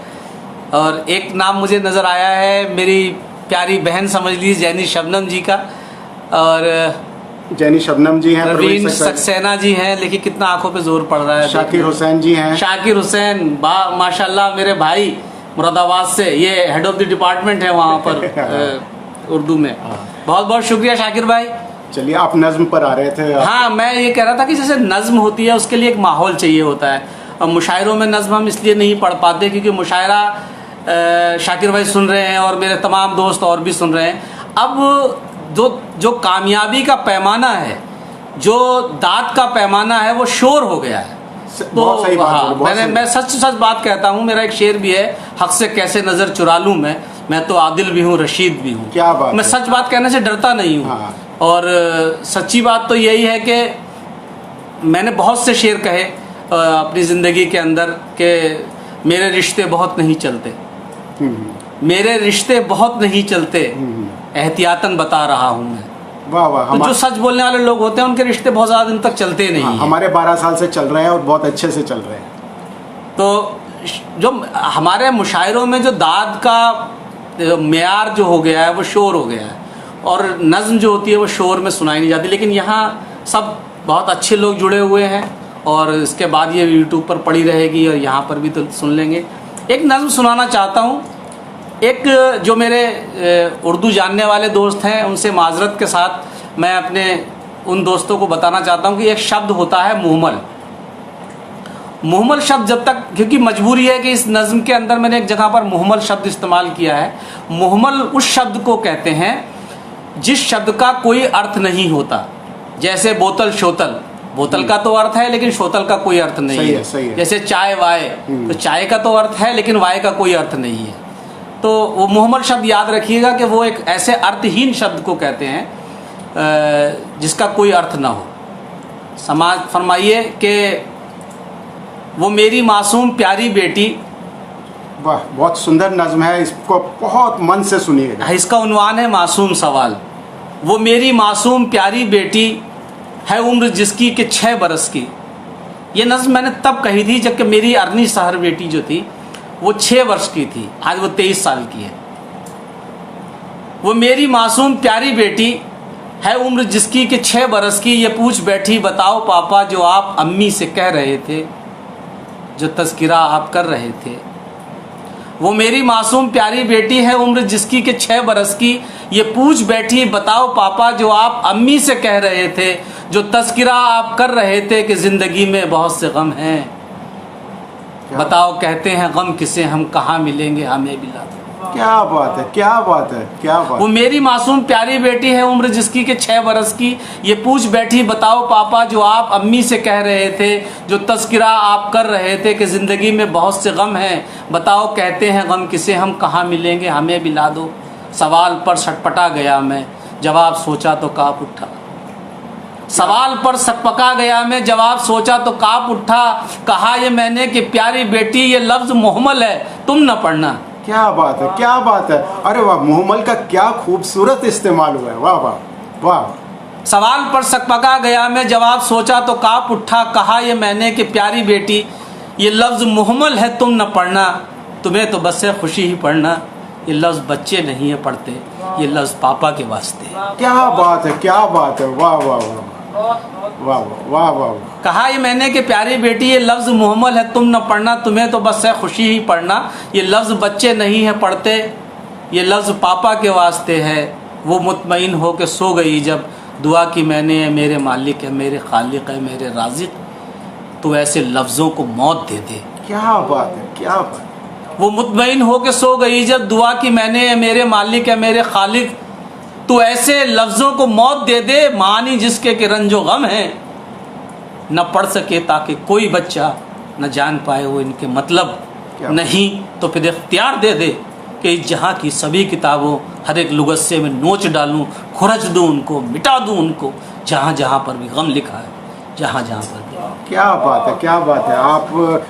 और एक नाम मुझे नज़र आया है, मेरी प्यारी बहन समझ लीजिए, जैनी शबनम जी का, और जैनी शबनम जी हैं, प्रवीण सक्सेना जी हैं, लेकिन कितना आंखों पे जोर पड़ रहा है। शाकिर हुसैन जी हैं। शाकिर हुसैन माशाल्लाह मेरे भाई मुरादाबाद से, ये हेड ऑफ द डिपार्टमेंट है वहाँ पर उर्दू में। बहुत बहुत शुक्रिया शाकिर भाई। चलिए, आप नज्म पर आ रहे थे। हाँ, मैं ये कह रहा था कि जैसे नज्म होती है उसके लिए एक माहौल चाहिए होता है, और मुशायरों में नज्म हम इसलिए नहीं पढ़ पाते क्योंकि मुशायरा शाकिर भाई सुन रहे हैं और मेरे तमाम दोस्त और भी सुन रहे हैं। अब जो कामयाबी का पैमाना है, जो दाद का पैमाना है, वो शोर हो गया है। तो सही बात, हाँ, मैं सच बात कहता हूँ। मेरा एक शेर भी है, हक से कैसे नजर चुरा लूँ मैं तो आदिल भी हूँ, रशीद भी हूँ। क्या बात, मैं सच बात कहने से डरता नहीं हूँ। हाँ। और सच्ची बात तो यही है कि मैंने बहुत से शेर कहे अपनी ज़िंदगी के अंदर कि मेरे रिश्ते बहुत नहीं चलते, मेरे रिश्ते बहुत नहीं चलते, एहतियातन बता रहा हूँ मैं। वाह वाह। तो जो सच बोलने वाले लोग होते हैं उनके रिश्ते बहुत ज़्यादा दिन तक चलते नहीं हैं। हमारे 12 साल से चल रहे हैं और बहुत अच्छे से चल रहे हैं। तो जो हमारे मुशायरों में जो दाद का मेयार जो हो गया है, वो शोर हो गया है, और नज़्म जो होती है वो शोर में सुनाई नहीं जाती। लेकिन यहाँ सब बहुत अच्छे लोग जुड़े हुए हैं, और इसके बाद ये यूट्यूब पर पड़ी रहेगी और यहाँ पर भी तो सुन लेंगे। एक नज़्म सुनाना चाहता हूँ। एक जो मेरे उर्दू जानने वाले दोस्त हैं, उनसे माजरत के साथ मैं अपने उन दोस्तों को बताना चाहता हूँ कि एक शब्द होता है मुहमल। मुहमल शब्द जब तक, क्योंकि मजबूरी है कि इस नज़्म के अंदर मैंने एक जगह पर मुहमल शब्द इस्तेमाल किया है। मुहमल उस शब्द को कहते हैं जिस शब्द का कोई अर्थ नहीं होता। जैसे बोतल शोतल, बोतल का तो अर्थ है लेकिन शोतल का कोई अर्थ नहीं है। सही है। जैसे चाय वाय, तो चाय का तो अर्थ है लेकिन वाय का कोई अर्थ नहीं है। तो वो मुहमल शब्द याद रखिएगा कि वो एक ऐसे अर्थहीन शब्द को कहते हैं जिसका कोई अर्थ ना हो। समाज फरमाइए कि वो मेरी मासूम प्यारी बेटी। वाह, बहुत सुंदर नज्म है, इसको बहुत मन से सुनिएगा। इसका उन्वान है मासूम सवाल। वो मेरी मासूम प्यारी बेटी है उम्र जिसकी कि 6 बरस की। ये नज्म मैंने तब कही थी जबकि मेरी अरनी सहर बेटी जो थी वो 6 वर्ष की थी, आज वो 23 साल की है। वो मेरी मासूम प्यारी बेटी है उम्र जिसकी कि 6 बरस की। ये पूछ बैठी बताओ पापा जो आप अम्मी से कह रहे थे, जो तज़किरा आप कर रहे थे। वो मेरी मासूम प्यारी बेटी है उम्र जिसकी कि 6 बरस की। ये पूछ बैठी बताओ पापा जो आप अम्मी से कह रहे थे, जो तज़किरा आप कर रहे थे कि ज़िंदगी में बहुत से गम हैं। बताओ कहते हैं गम किसे, हम कहाँ मिलेंगे, हमें भी ला दो। क्या बात है, क्या बात है, क्या बात। वो मेरी मासूम प्यारी बेटी है उम्र जिसकी कि 6 बरस की। ये पूछ बैठी बताओ पापा जो आप अम्मी से कह रहे थे, जो तज़किरा आप कर रहे थे कि ज़िंदगी में बहुत से गम हैं। बताओ कहते हैं गम किसे, हम कहाँ मिलेंगे, हमें भी ला दो। सवाल पर छटपटा गया मैं, जवाब सोचा तो काँप उठा। सवाल पर सकपका गया मैं, जवाब सोचा तो काँप उठा। कहा ये मैंने कि प्यारी बेटी ये लफ्ज़ मुहम्मल है, तुम न पढ़ना। क्या बात है, क्या बात है। अरे वाह, मुहम्मल का क्या खूबसूरत इस्तेमाल हुआ है। वाह वाह वाह। सवाल पर सकपका गया मैं, जवाब सोचा तो काँप उठा। कहा ये मैंने कि प्यारी बेटी ये लफ्ज़ मुहम्मल है, तुम न पढ़ना। तुम्हें तो बस है खुशी ही पढ़ना। ये लफ्ज़ बच्चे नहीं है पढ़ते, ये लफ्ज़ पापा के वास्ते। क्या बात है, क्या बात है। वाह वाह वाह वाह वाह वाह। कहा ये मैंने कि प्यारी बेटी ये लफ्ज़ मुहम्मल है, तुम न पढ़ना। तुम्हें तो बस है खुशी ही पढ़ना। ये लफ्ज़ बच्चे नहीं है पढ़ते, ये लफ्ज़ पापा के वास्ते है। वो मुतमईन हो के सो गई जब, दुआ की मैंने मेरे मालिक है, मेरे खालिक है, मेरे राज़िक, तो ऐसे लफ्ज़ों को मौत दे दे। क्या बात है, क्या बात। वो मुतमईन हो के सो गई जब, दुआ की मैंने मेरे मालिक है, मेरे खालिक, तो ऐसे लफ्ज़ों को मौत दे दे। मानी जिसके कि रंजो गम है, न पढ़ सके ताकि कोई बच्चा न जान पाए वो इनके मतलब। नहीं तो फिर इख्तियार दे दे कि इस जहाँ की सभी किताबों हर एक लुगस्से में नोच डालूं, खुरच दूं उनको, मिटा दूं उनको, जहाँ जहाँ पर भी गम लिखा है, जहाँ जहाँ पर भी। क्या बात है, क्या बात है। आप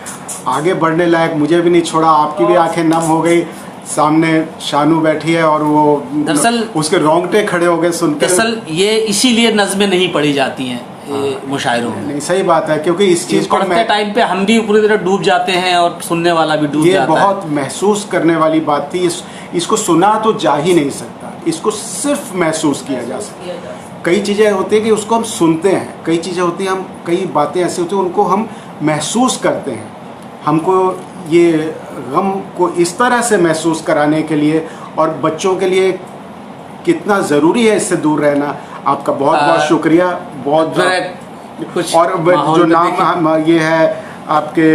आगे बढ़ने लायक, मुझे भी नहीं छोड़ा। आपकी भी आंखें नम हो गई। सामने शानू बैठी है और वो दरअसल उसके रोंगटे खड़े हो गए सुनकर। दरअसल ये इसीलिए नज़में नहीं पढ़ी जाती हैं मुशायरों में। नहीं, सही बात है, क्योंकि इस चीज़ को पढ़ते टाइम पे हम भी पूरी तरह डूब जाते हैं और सुनने वाला भी डूब जाता है। ये बहुत महसूस करने वाली बात थी। इसको सुना तो जा ही नहीं सकता, इसको सिर्फ महसूस किया जा सकता। कई चीज़ें होती हैं कि उसको हम सुनते हैं, कई चीज़ें होती हैं, हम कई बातें ऐसी होती हैं उनको हम महसूस करते हैं। हमको ये गम को इस तरह से महसूस कराने के लिए और बच्चों के लिए कितना ज़रूरी है इससे दूर रहना। आपका बहुत बहुत शुक्रिया। बहुत कुछ और जो नाम ये है आपके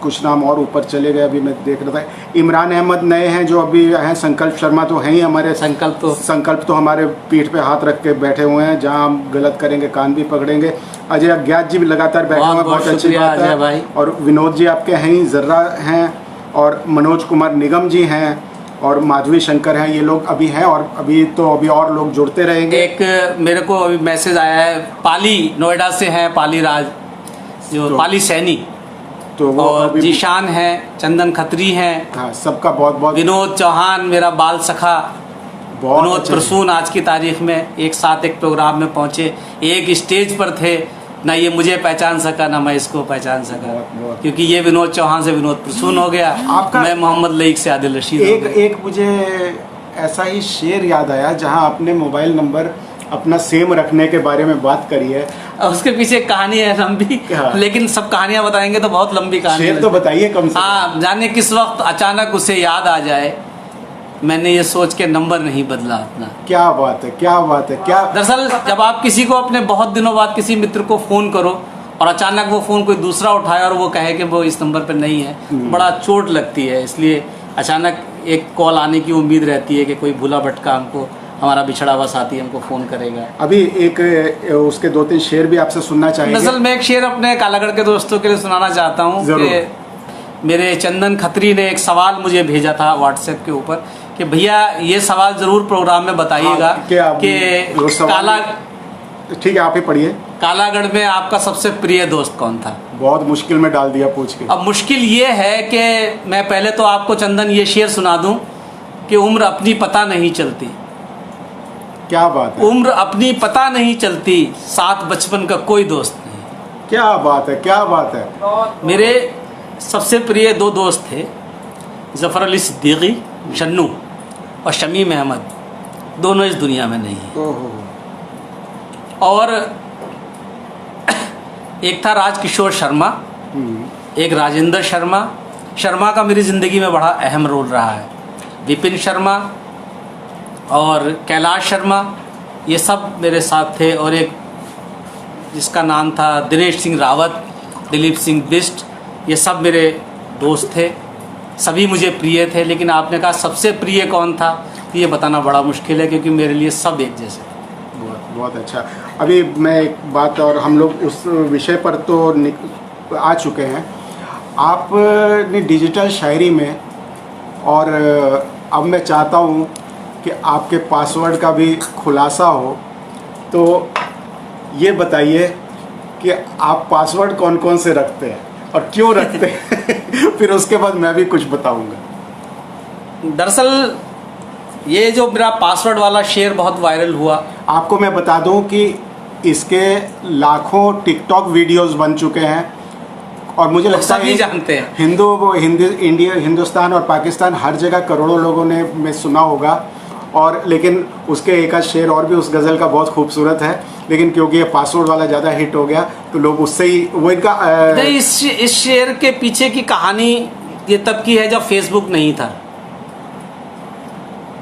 कुछ नाम और ऊपर चले गए, अभी मैं देख रहा था। इमरान अहमद नए हैं जो अभी हैं। संकल्प शर्मा तो हैं ही हमारे। संकल्प तो हमारे पीठ पे हाथ रख के बैठे हुए हैं, जहां हम गलत करेंगे कान भी पकड़ेंगे। अजय अज्ञात जी भी लगातार बैठे हुए हैं, बहुत अच्छी बात है। और विनोद जी आपके हैं ही, जर्रा हैं, और मनोज कुमार निगम जी हैं, और माधवी शंकर हैं। ये लोग अभी हैं और अभी और लोग जुड़ते रहेंगे। एक मेरे को अभी मैसेज आया है, पाली नोएडा से हैं, पाली राज जो तो, पाली सैनी, तो वो और जीशान है, चंदन खत्री हैं। हाँ, सबका बहुत बहुत। विनोद चौहान मेरा बाल सखा, विनोद प्रसून आज की तारीख में एक साथ एक प्रोग्राम में पहुंचे, एक स्टेज पर थे। ना ये मुझे पहचान सका ना मैं इसको पहचान सका, क्योंकि ये विनोद चौहान से विनोद प्रसून हो गया, मैं मोहम्मद लईक से आदिल रशीद। एक मुझे ऐसा ही शेर याद आया जहां आपने मोबाइल नंबर अपना सेम रखने के बारे में बात करी है। उसके पीछे कहानी है लंबी, लेकिन सब कहानियां बताएंगे तो बहुत लंबी कहानी है। शेर तो बताइए कम से कम। हाँ, जाने किस वक्त अचानक उसे याद आ जाए, मैंने ये सोच के नंबर नहीं बदला अपना। क्या बात है, क्या बात है, क्या। दरअसल जब आप किसी को अपने बहुत दिनों बाद किसी मित्र को फ़ोन करो और अचानक वो फ़ोन कोई दूसरा उठाए और वो कहे कि वो इस नंबर पर नहीं है, बड़ा चोट लगती है। इसलिए अचानक एक कॉल आने की उम्मीद रहती है कि कोई भूला भटका हमको, हमारा बिछड़ा हुआ साथी हमको फ़ोन करेगा। अभी एक उसके 2-3 शेर भी आपसे सुनना चाहेंगे। दरअसल मैं एक शेर अपने कालागढ़ के दोस्तों के लिए सुनाना चाहता हूँ कि मेरे चंदन खत्री ने एक सवाल मुझे भेजा था व्हाट्सएप के ऊपर कि भैया ये सवाल ज़रूर प्रोग्राम में बताइएगा हाँ, कि वो सवाल- काला ठीक है, आप ही पढ़िए। कालागढ़ में आपका सबसे प्रिय दोस्त कौन था? बहुत मुश्किल में डाल दिया पूछ के। अब मुश्किल ये है कि मैं पहले तो आपको चंदन ये शेर सुना दूं कि उम्र अपनी पता नहीं चलती, क्या बात है, उम्र अपनी पता नहीं चलती, साथ बचपन का कोई दोस्त नहीं। क्या बात है, क्या बात है। मेरे सबसे प्रिय 2 दोस्त थे, जफ़र अली सिद्दीकी शन्नू और शमीम अहमद, दोनों इस दुनिया में नहीं हैं। ओहो। और एक था राजकिशोर शर्मा, एक राजेंद्र शर्मा का मेरी ज़िंदगी में बड़ा अहम रोल रहा है। विपिन शर्मा और कैलाश शर्मा, ये सब मेरे साथ थे। और एक जिसका नाम था दिनेश सिंह रावत, दिलीप सिंह बिष्ट, ये सब मेरे दोस्त थे, सभी मुझे प्रिय थे। लेकिन आपने कहा सबसे प्रिय कौन था, ये बताना बड़ा मुश्किल है, क्योंकि मेरे लिए सब एक जैसे थे। बहुत अच्छा। अभी मैं एक बात, और हम लोग उस विषय पर तो आ चुके हैं। आपने डिजिटल शायरी में, और अब मैं चाहता हूँ कि आपके पासवर्ड का भी खुलासा हो, तो ये बताइए कि आप पासवर्ड कौन कौन से रखते हैं और क्यों रखते हैं। फिर उसके बाद मैं भी कुछ बताऊँगा। दरअसल ये जो मेरा पासवर्ड वाला शेर बहुत वायरल हुआ, आपको मैं बता दूं कि इसके लाखों टिकटॉक वीडियोस बन चुके हैं, और मुझे लगता है सभी जानते हैं। हिंदुस्तान और पाकिस्तान हर जगह करोड़ों लोगों ने में सुना होगा। और लेकिन उसके एक आध शेर और भी उस गज़ल का बहुत खूबसूरत है, लेकिन क्योंकि ये पासवर्ड वाला ज़्यादा हिट हो गया तो लोग उससे ही वो इनका नहीं, इस शेर के पीछे की कहानी ये तब की है जब फेसबुक नहीं था।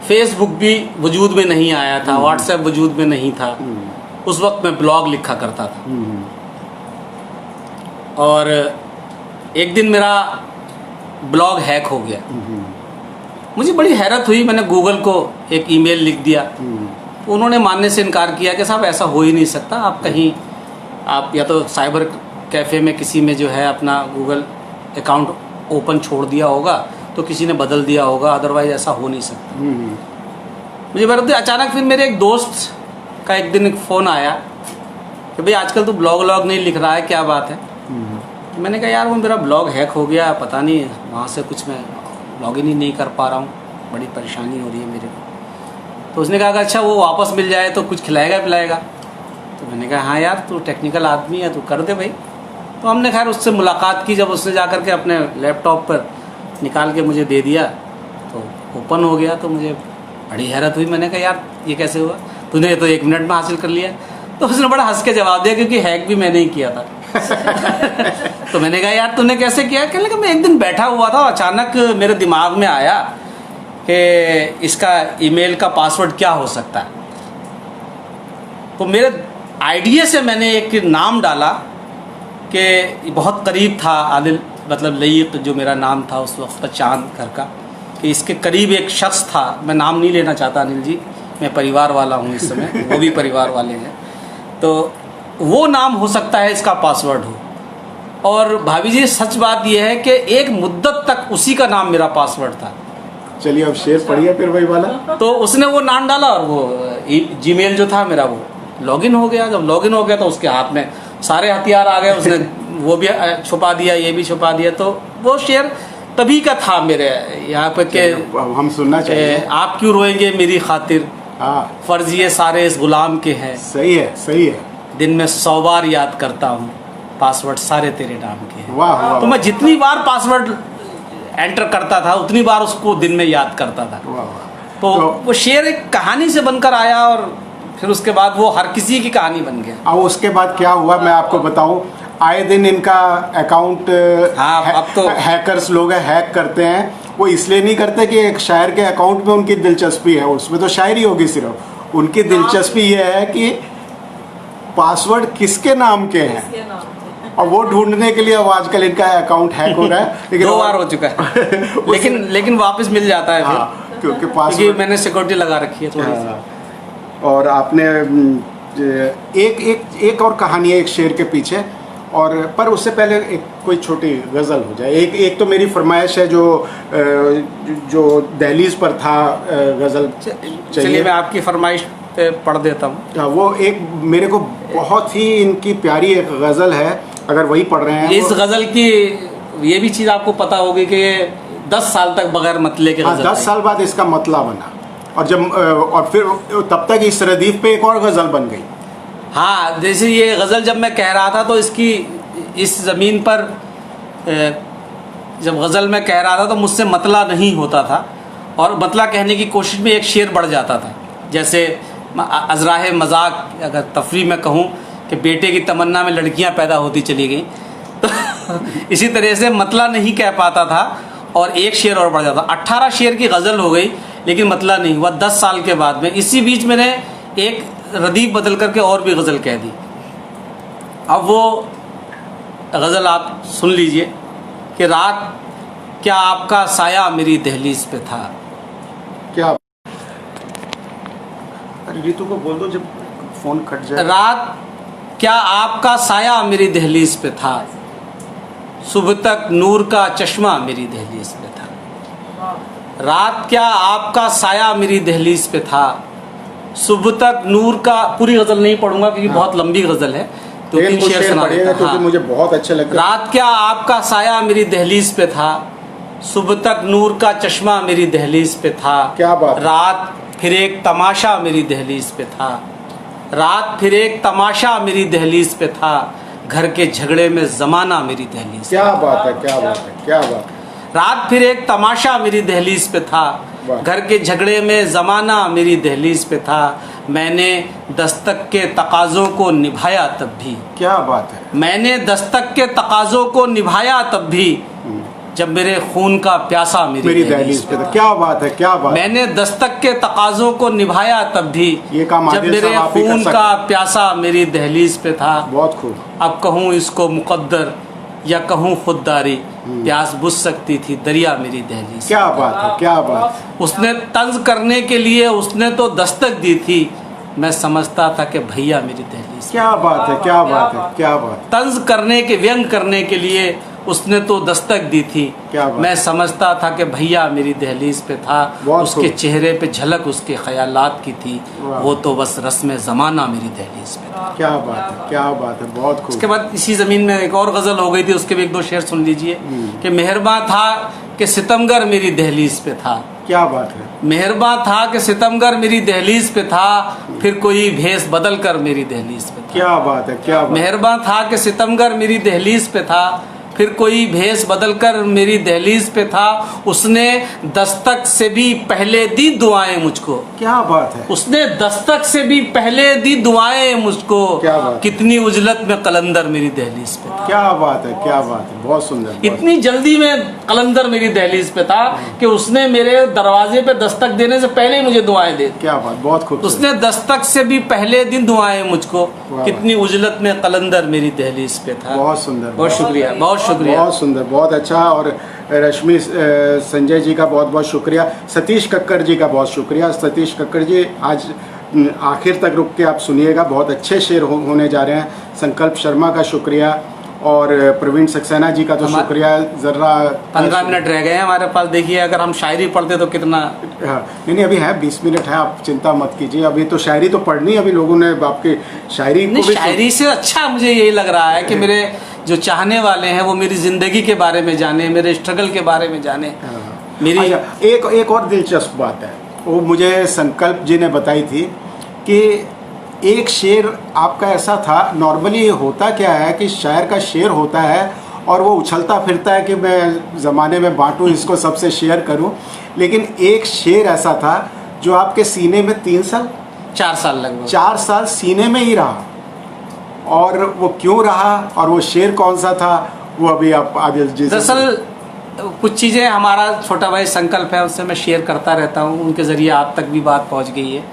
फेसबुक भी वजूद में नहीं आया था, व्हाट्सएप वजूद में नहीं था। उस वक्त मैं ब्लॉग लिखा करता था, और एक दिन मेरा ब्लॉग हैक हो गया। मुझे बड़ी हैरत हुई, मैंने गूगल को एक ईमेल लिख दिया, तो उन्होंने मानने से इनकार किया कि साहब ऐसा हो ही नहीं सकता, आप कहीं आप या तो साइबर कैफ़े में किसी में जो है अपना गूगल अकाउंट ओपन छोड़ दिया होगा, तो किसी ने बदल दिया होगा, अदरवाइज ऐसा हो नहीं सकता। मुझे बरते अचानक फिर मेरे एक दोस्त का एक दिन एक फ़ोन आया कि भाई आजकल तो ब्लॉग नहीं लिख रहा है, क्या बात है। तो मैंने कहा यार वो मेरा ब्लॉग हैक हो गया, पता नहीं वहाँ से कुछ मैं लॉगिन ही नहीं कर पा रहा हूँ, बड़ी परेशानी हो रही है मेरे को। तो उसने कहा कि अच्छा वो वापस मिल जाए तो कुछ खिलाएगा पिलाएगा। तो मैंने कहा हाँ यार तू टेक्निकल आदमी है, तू कर दे भाई। तो हमने खैर उससे मुलाकात की, जब उसने जाकर के अपने लैपटॉप पर निकाल के मुझे दे दिया तो ओपन हो गया। तो मुझे बड़ी हैरत हुई, मैंने कहा यार ये कैसे हुआ, तूने तो 1 मिनट में हासिल कर लिया। तो उसने बड़ा हंस के जवाब दिया, क्योंकि हैक भी मैंने ही किया था। तो मैंने कहा यार तूने कैसे किया? कहने लगा मैं एक दिन बैठा हुआ था, अचानक मेरे दिमाग में आया कि इसका ईमेल का पासवर्ड क्या हो सकता है। तो मेरे आइडिया से मैंने एक नाम डाला कि बहुत करीब था आदिल, मतलब लईक जो मेरा नाम था उस वक्त का, चांद घर का, कि इसके करीब एक शख्स था। मैं नाम नहीं लेना चाहता अनिल जी, मैं परिवार वाला हूँ इस समय, वो भी परिवार वाले हैं, तो वो नाम हो सकता है इसका पासवर्ड हो। और भाभी जी सच बात यह है कि एक मुद्दत तक उसी का नाम मेरा पासवर्ड था। चलिए अब शेर पढ़िए फिर वही वाला। तो उसने वो नाम डाला और वो जीमेल जो था मेरा वो लॉगिन हो गया। जब लॉगिन हो गया तो उसके हाथ में सारे हथियार आ गए, उसने वो भी छुपा दिया, ये भी छुपा दिया। तो वो शेर तभी का था मेरे यहाँ पे कि हम सुनना चाहिए। आप क्यों रोएंगे मेरी खातिर, हाँ फर्ज ये सारे इस गुलाम के हैं, सही है, सही है। दिन में 100 बार याद करता हूँ, पासवर्ड सारे तेरे नाम के हैं। वाह वाह। तो मैं जितनी बार पासवर्ड एंटर करता था उतनी बार उसको दिन में याद करता था। वाह वाह। तो वो शेर एक कहानी से बनकर आया, और फिर उसके बाद वो हर किसी की कहानी बन गया। अब उसके बाद क्या हुआ मैं आपको बताऊं, आए दिन इनका अकाउंट अब तो हैकर्स लोग हैक करते हैं। वो इसलिए नहीं करते कि एक शायर के अकाउंट में उनकी दिलचस्पी है, उसमें तो शायरी होगी सिर्फ। उनकी दिलचस्पी ये है कि पासवर्ड किसके नाम के हैं, और वो ढूंढने के लिए अब आजकल इनका अकाउंट हैक हो रहा है। लेकिन 2 बार हो चुका है लेकिन वापस मिल जाता है। हाँ, क्योंकि क्योंकि पासवर्ड मैंने सिक्योरिटी लगा रखी है थोड़ी सी। और आपने एक और कहानी है एक शेर के पीछे, और पर उससे पहले एक कोई छोटी गज़ल हो जाए। एक तो मेरी फरमाइश है जो दहलीज पर था गज़ल चलिए मैं आपकी फरमाइश पे पढ़ देता हूँ। हाँ, वो एक मेरे को बहुत ही इनकी प्यारी एक गज़ल है, अगर वही पढ़ रहे हैं। इस गज़ल की ये भी चीज़ आपको पता होगी कि 10 साल तक बगैर मतले के हाँ, गज़ल 10 साल बाद इसका मतला बना, और फिर तब तक इस रदीफ पे एक और गज़ल बन गई। हाँ, जैसे ये गज़ल जब मैं कह रहा था तो इसकी इस ज़मीन पर जब गज़ल में कह रहा था तो मुझसे मतला नहीं होता था, और मतला कहने की कोशिश में एक शेर बढ़ जाता था। जैसे अज़राह मजाक अगर तफरी में कहूँ कि बेटे की तमन्ना में लड़कियां पैदा होती चली गई, तो इसी तरह से मतला नहीं कह पाता था और एक शेर और बढ़ जाता। 18 शेर की गज़ल हो गई लेकिन मतला नहीं हुआ 10 साल के बाद में। इसी बीच मैंने एक रदीफ बदल करके और भी गज़ल कह दी। अब वो गज़ल आप सुन लीजिए कि रात क्या आपका साया मेरी दहलीज पे था। क्या? अरे रितु को बोल दो जब फ़ोन कट जाए। रात क्या आपका साया मेरी दहलीज पे था, सुबह तक नूर का चश्मा मेरी दहलीज पे था। रात क्या आपका साया मेरी दहलीज पे था, सुबह तक नूर का। पूरी गज़ल नहीं पढ़ूंगा क्योंकि बहुत लंबी गज़ल है, तो तीन शेर सुना देता हूं। हाँ। मुझे बहुत अच्छा लगता है। रात क्या आपका साया मेरी दहलीज पे था, सुबह तक नूर का चश्मा मेरी दहलीज पे था। क्या बात। रात फिर एक तमाशा मेरी दहलीज पे था, रात फिर एक तमाशा मेरी दहलीज पे था, घर के झगड़े में ज़माना मेरी दहलीज। क्या बात है, क्या बात है, क्या बात है। रात फिर एक तमाशा मेरी दहलीज पे था, घर के झगड़े में ज़माना मेरी दहलीज पे था। मैंने दस्तक के तकाज़ों को निभाया तब भी। क्या बात है। मैंने दस्तक के तकाज़ों को निभाया तब भी, जब मेरे खून का प्यासा मेरी दहलीज पे था। क्या बात है, क्या बात। मैंने दस्तक के तकाज़ों को निभाया तब भी, ये काम जब मेरे खून का प्यासा मेरी दहलीज पे था। बहुत खूब। अब कहूँ इसको मुकद्दर या कहूँ खुददारी, प्यास बुझ सकती थी दरिया मेरी दहलीज। क्या बात है, क्या बात। उसने तंज करने के लिए उसने तो दस्तक दी थी, मैं समझता था कि भैया मेरी दहलीज। क्या बात है, क्या बात है, क्या बात। तंज करने के व्यंग करने के लिए उसने तो दस्तक दी थी, क्या बात। मैं समझता था कि भैया मेरी दहलीज पे था। उसके चेहरे पे झलक उसके ख्यालात की थी, वो तो बस रस्म ज़माना मेरी दहलीज पे था। क्या बात है, क्या बात है, बहुत खूब। उसके बाद इसी ज़मीन में एक और गज़ल हो गई थी, उसके भी एक दो शेर सुन लीजिए कि मेहरबान था कि सितमगर मेरी दहलीज पे था। क्या बात है। मेहरबान था कि सितमगर मेरी दहलीज पे था, फिर कोई भेस बदल कर मेरी दहलीज पे था। क्या बात है, क्या बात। मेहरबान था कि सितमगर मेरी दहलीज पे था, फिर कोई भेस बदल कर मेरी दहलीज पे था। उसने दस्तक से भी पहले दी दुआएं मुझको। क्या बात है। उसने दस्तक से भी पहले दी दुआएं मुझको। क्या बात। कितनी उजलत में कलंदर मेरी दहलीज पे था। क्या बात है, क्या बात है, बहुत सुंदर। इतनी जल्दी में कलंदर मेरी दहलीज पे था कि उसने मेरे दरवाजे पे दस्तक देने से पहले ही मुझे दुआएं दे दी। क्या बात, बहुत खूब। उसने दस्तक से भी पहले दिन दुआएं मुझको, कितनी उजलत में कलंदर मेरी दहलीज पे था। बहुत सुंदर, बहुत शुक्रिया, बहुत शुक्रिया। बहुत सुंदर, बहुत अच्छा। और रश्मि संजय जी का बहुत बहुत शुक्रिया। सतीश कक्कर जी का बहुत शुक्रिया। सतीश कक्कर जी आज आखिर तक रुक के आप सुनिएगा, बहुत अच्छे शेर होने जा रहे हैं। संकल्प शर्मा का शुक्रिया और प्रवीण सक्सेना जी का तो शुक्रिया। ज़रा 15 मिनट रह गए हैं हमारे पास। देखिए अगर हम शायरी पढ़ते तो कितना। हाँ, नहीं अभी है 20 मिनट है, आप चिंता मत कीजिए। अभी तो शायरी तो पढ़नी, अभी लोगों ने आपकी शायरी को भी शायरी से अच्छा मुझे यही लग रहा है कि मेरे जो चाहने वाले हैं वो मेरी ज़िंदगी के बारे में जाने, मेरे स्ट्रगल के बारे में जाने। मेरी एक और दिलचस्प बात है, वो मुझे संकल्प जी ने बताई थी कि एक शेर आपका ऐसा था। नॉर्मली होता क्या है कि शायर का शेर होता है और वो उछलता फिरता है कि मैं ज़माने में बांटूं, इसको सबसे शेयर करूं, लेकिन एक शेर ऐसा था जो आपके सीने में 4 साल लगभग 4 साल सीने में ही रहा। और वो क्यों रहा और वो शेर कौन सा था, वो अभी आप आदिल जी। दरअसल कुछ चीज़ें हमारा छोटा भाई संकल्प है, उससे मैं शेयर करता रहता हूँ, उनके ज़रिए आप तक भी बात पहुँच गई है।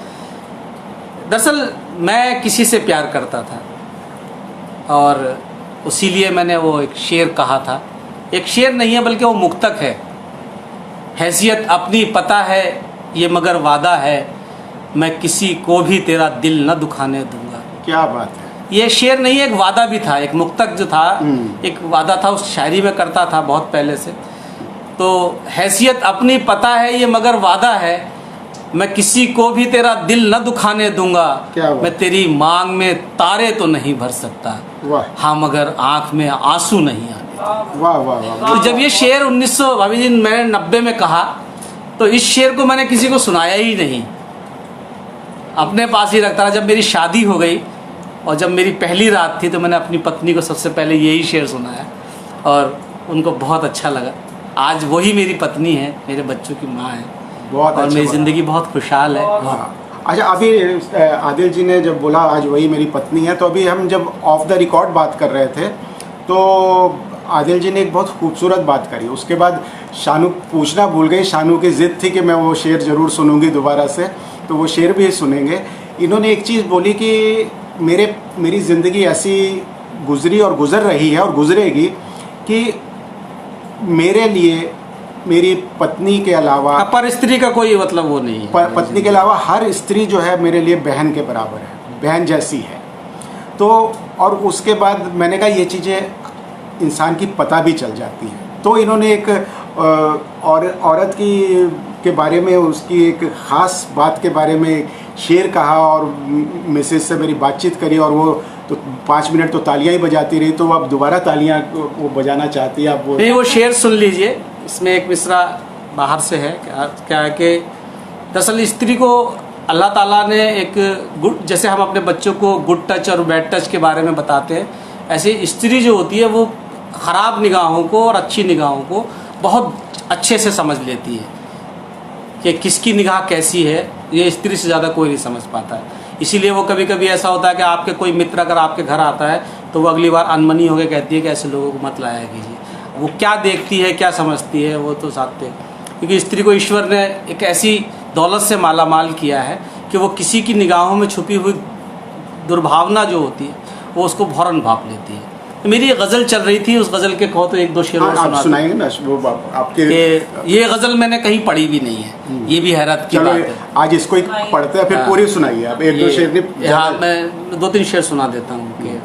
दरअसल मैं किसी से प्यार करता था और उसीलिए मैंने वो एक शेर कहा था। एक शेर नहीं है बल्कि वो मुक्तक है। हैसियत अपनी पता है ये मगर वादा है, मैं किसी को भी तेरा दिल न दुखाने दूंगा। क्या बात है। ये शेर नहीं, एक वादा भी था, एक मुक्तक जो था, एक वादा था, उस शायरी में करता था बहुत पहले से। तो हैसियत अपनी पता है ये मगर वादा है, मैं किसी को भी तेरा दिल न दुखाने दूंगा, मैं तेरी मांग में तारे तो नहीं भर सकता, हाँ मगर आंख में आंसू नहीं आने। वाह वाह वाह। तो जब ये शेर 1900 भाभी जी मैंने 90 में कहा, तो इस शेर को मैंने किसी को सुनाया ही नहीं, अपने पास ही रखता रहा। जब मेरी शादी हो गई और जब मेरी पहली रात थी, तो मैंने अपनी पत्नी को सबसे पहले यही शेर सुनाया और उनको बहुत अच्छा लगा। आज वही मेरी पत्नी है, मेरे बच्चों की माँ है, बहुत और मेरी ज़िंदगी बहुत खुशहाल है। अच्छा, अभी आदिल जी ने जब बोला आज वही मेरी पत्नी है, तो अभी हम जब ऑफ द रिकॉर्ड बात कर रहे थे, तो आदिल जी ने एक बहुत खूबसूरत बात करी। उसके बाद शानू पूछना भूल गई, शानू की ज़िद थी कि मैं वो शेर ज़रूर सुनूंगी दोबारा से, तो वो शेर भी सुनेंगे। इन्होंने एक चीज़ बोली कि मेरी ज़िंदगी ऐसी गुजरी और गुज़र रही है और गुजरेगी कि मेरे लिए मेरी पत्नी के अलावा, पर स्त्री का कोई मतलब वो नहीं है, पत्नी के अलावा हर स्त्री जो है मेरे लिए बहन के बराबर है, बहन जैसी है। तो और उसके बाद मैंने कहा ये चीज़ें इंसान की पता भी चल जाती है। तो इन्होंने एक औरत के बारे में, उसकी एक ख़ास बात के बारे में शेर कहा और मिसेज से मेरी बातचीत करी, और वो तो 5 मिनट तो तालियां ही बजाती रही, तो अब दोबारा तालियां वो बजाना चाहती है। अब वो शेर सुन लीजिए। इसमें एक मिसरा बाहर से है, क्या है कि दरअसल स्त्री को अल्लाह ताला ने एक गुड, जैसे हम अपने बच्चों को गुड टच और बैड टच के बारे में बताते हैं, ऐसे स्त्री जो होती है वो ख़राब निगाहों को और अच्छी निगाहों को बहुत अच्छे से समझ लेती है कि किसकी निगाह कैसी है। ये स्त्री से ज़्यादा कोई नहीं समझ पाता है। इसीलिए वो कभी कभी ऐसा होता है कि आपके कोई मित्र अगर आपके घर आता है, तो वो अगली बार अनमनी होकर कहती है कि ऐसे लोगों को मत लाया कीजिए। वो क्या देखती है, क्या समझती है, वो तो साथते, क्योंकि स्त्री को ईश्वर ने एक ऐसी दौलत से माला माल किया है कि वो किसी की निगाहों में छुपी हुई दुर्भावना जो होती है वो उसको फौरन भाप लेती है। तो मेरी गज़ल चल रही थी, उस गज़ल के कहो तो एक दो शेर सुनाएंगे ना वो आपके। ये गज़ल मैंने कहीं पढ़ी भी नहीं है, ये भी हैरत की बात है। आज इसको ही पढ़ते हैं, फिर पूरी सुनाइए आप, एक दो शेर नहीं। हाँ, मैं 2-3 शेर सुना देता हूँ कि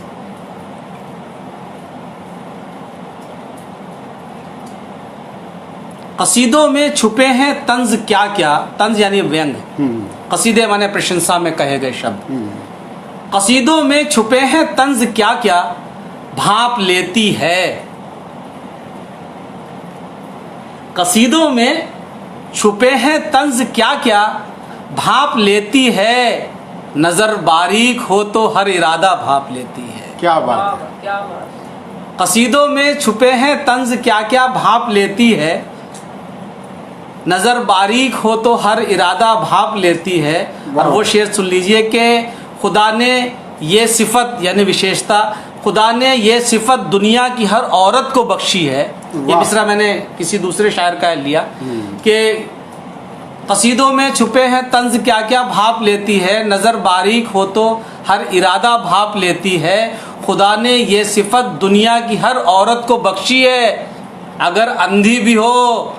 कसीदों में छुपे हैं तंज क्या क्या, तंज यानी व्यंग, कसीदे माने प्रशंसा में कहे गए शब्द। कसीदों में छुपे हैं तंज क्या क्या, भाप लेती है। कसीदों में छुपे हैं तंज क्या क्या, भाप लेती है। नजर बारीक हो तो हर इरादा भाप लेती है। क्या बात है, क्या बात। कसीदों में छुपे हैं तंज क्या क्या, भाप लेती है। नजर बारीक हो तो हर इरादा भाप लेती है। और वो शेर सुन लीजिए कि खुदा ने ये सिफत यानी विशेषता, खुदा ने ये सिफत दुनिया की हर औरत को बख्शी है। ये मिसरा मैंने किसी दूसरे शायर का लिया कि कसीदों में छुपे हैं तंज क्या क्या, भाप लेती है। नज़र बारीक हो तो हर इरादा भाप लेती है। खुदा ने ये सिफत दुनिया की हर औरत को बख्शी है। अगर अंधी भी हो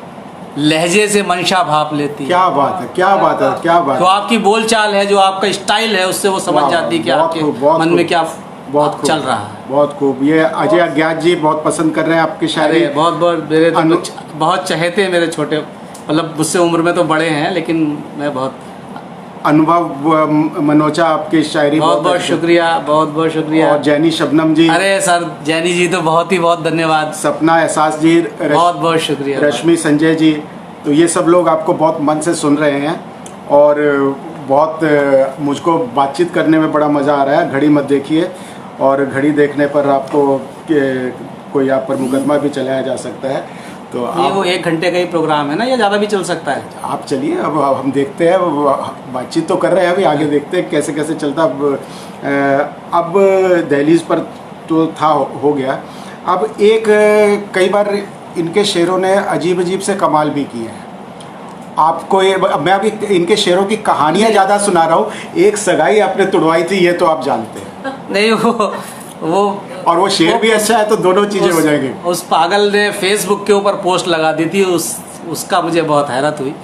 लहजे से मंशा भाप लेती है। क्या बात है, क्या बात है, क्या बात है। जो आपकी बोलचाल है, जो आपका स्टाइल है, उससे वो समझ जाती है कि आपके मन में क्या बहुत चल रहा है। बहुत खूब। ये अजय अज्ञात जी बहुत पसंद कर रहे हैं आपकी शायरी। बहुत बहुत मेरे तो बहुत चहेते हैं मेरे छोटे, मतलब मुझसे उम्र में तो बड़े हैं, लेकिन मैं बहुत अनुभव मनोचा आपकी शायरी। बहुत बहुत शुक्रिया, बहुत बहुत शुक्रिया। और जैनी शबनम जी। अरे सर जैनी जी तो बहुत ही बहुत धन्यवाद। सपना एहसास जी, बहुत बहुत शुक्रिया। रश्मि संजय जी, तो ये सब लोग आपको बहुत मन से सुन रहे हैं और बहुत मुझको बातचीत करने में बड़ा मज़ा आ रहा है। घड़ी मत देखिए, और घड़ी देखने पर आपको कोई आप पर मुकदमा भी चलाया जा सकता है। तो आप वो 1 घंटे का ही प्रोग्राम है ना, या ज़्यादा भी चल सकता है? आप चलिए, अब हम देखते हैं, बातचीत तो कर रहे हैं, अभी आगे देखते हैं कैसे कैसे चलता। अब दहलीज पर तो था, हो गया। अब एक कई बार इनके शेरों ने अजीब अजीब से कमाल भी किए हैं। आपको ये, मैं अभी इनके शेरों की कहानियाँ ज़्यादा सुना रहा हूँ। एक सगाई आपने तुड़वाई थी, ये तो आप जानते हैं। नहीं, वो और वो शेर भी अच्छा है, तो दोनों चीज़ें हो जाएंगी। उस पागल ने फेसबुक के ऊपर पोस्ट लगा दी थी, उसका मुझे बहुत हैरत हुई।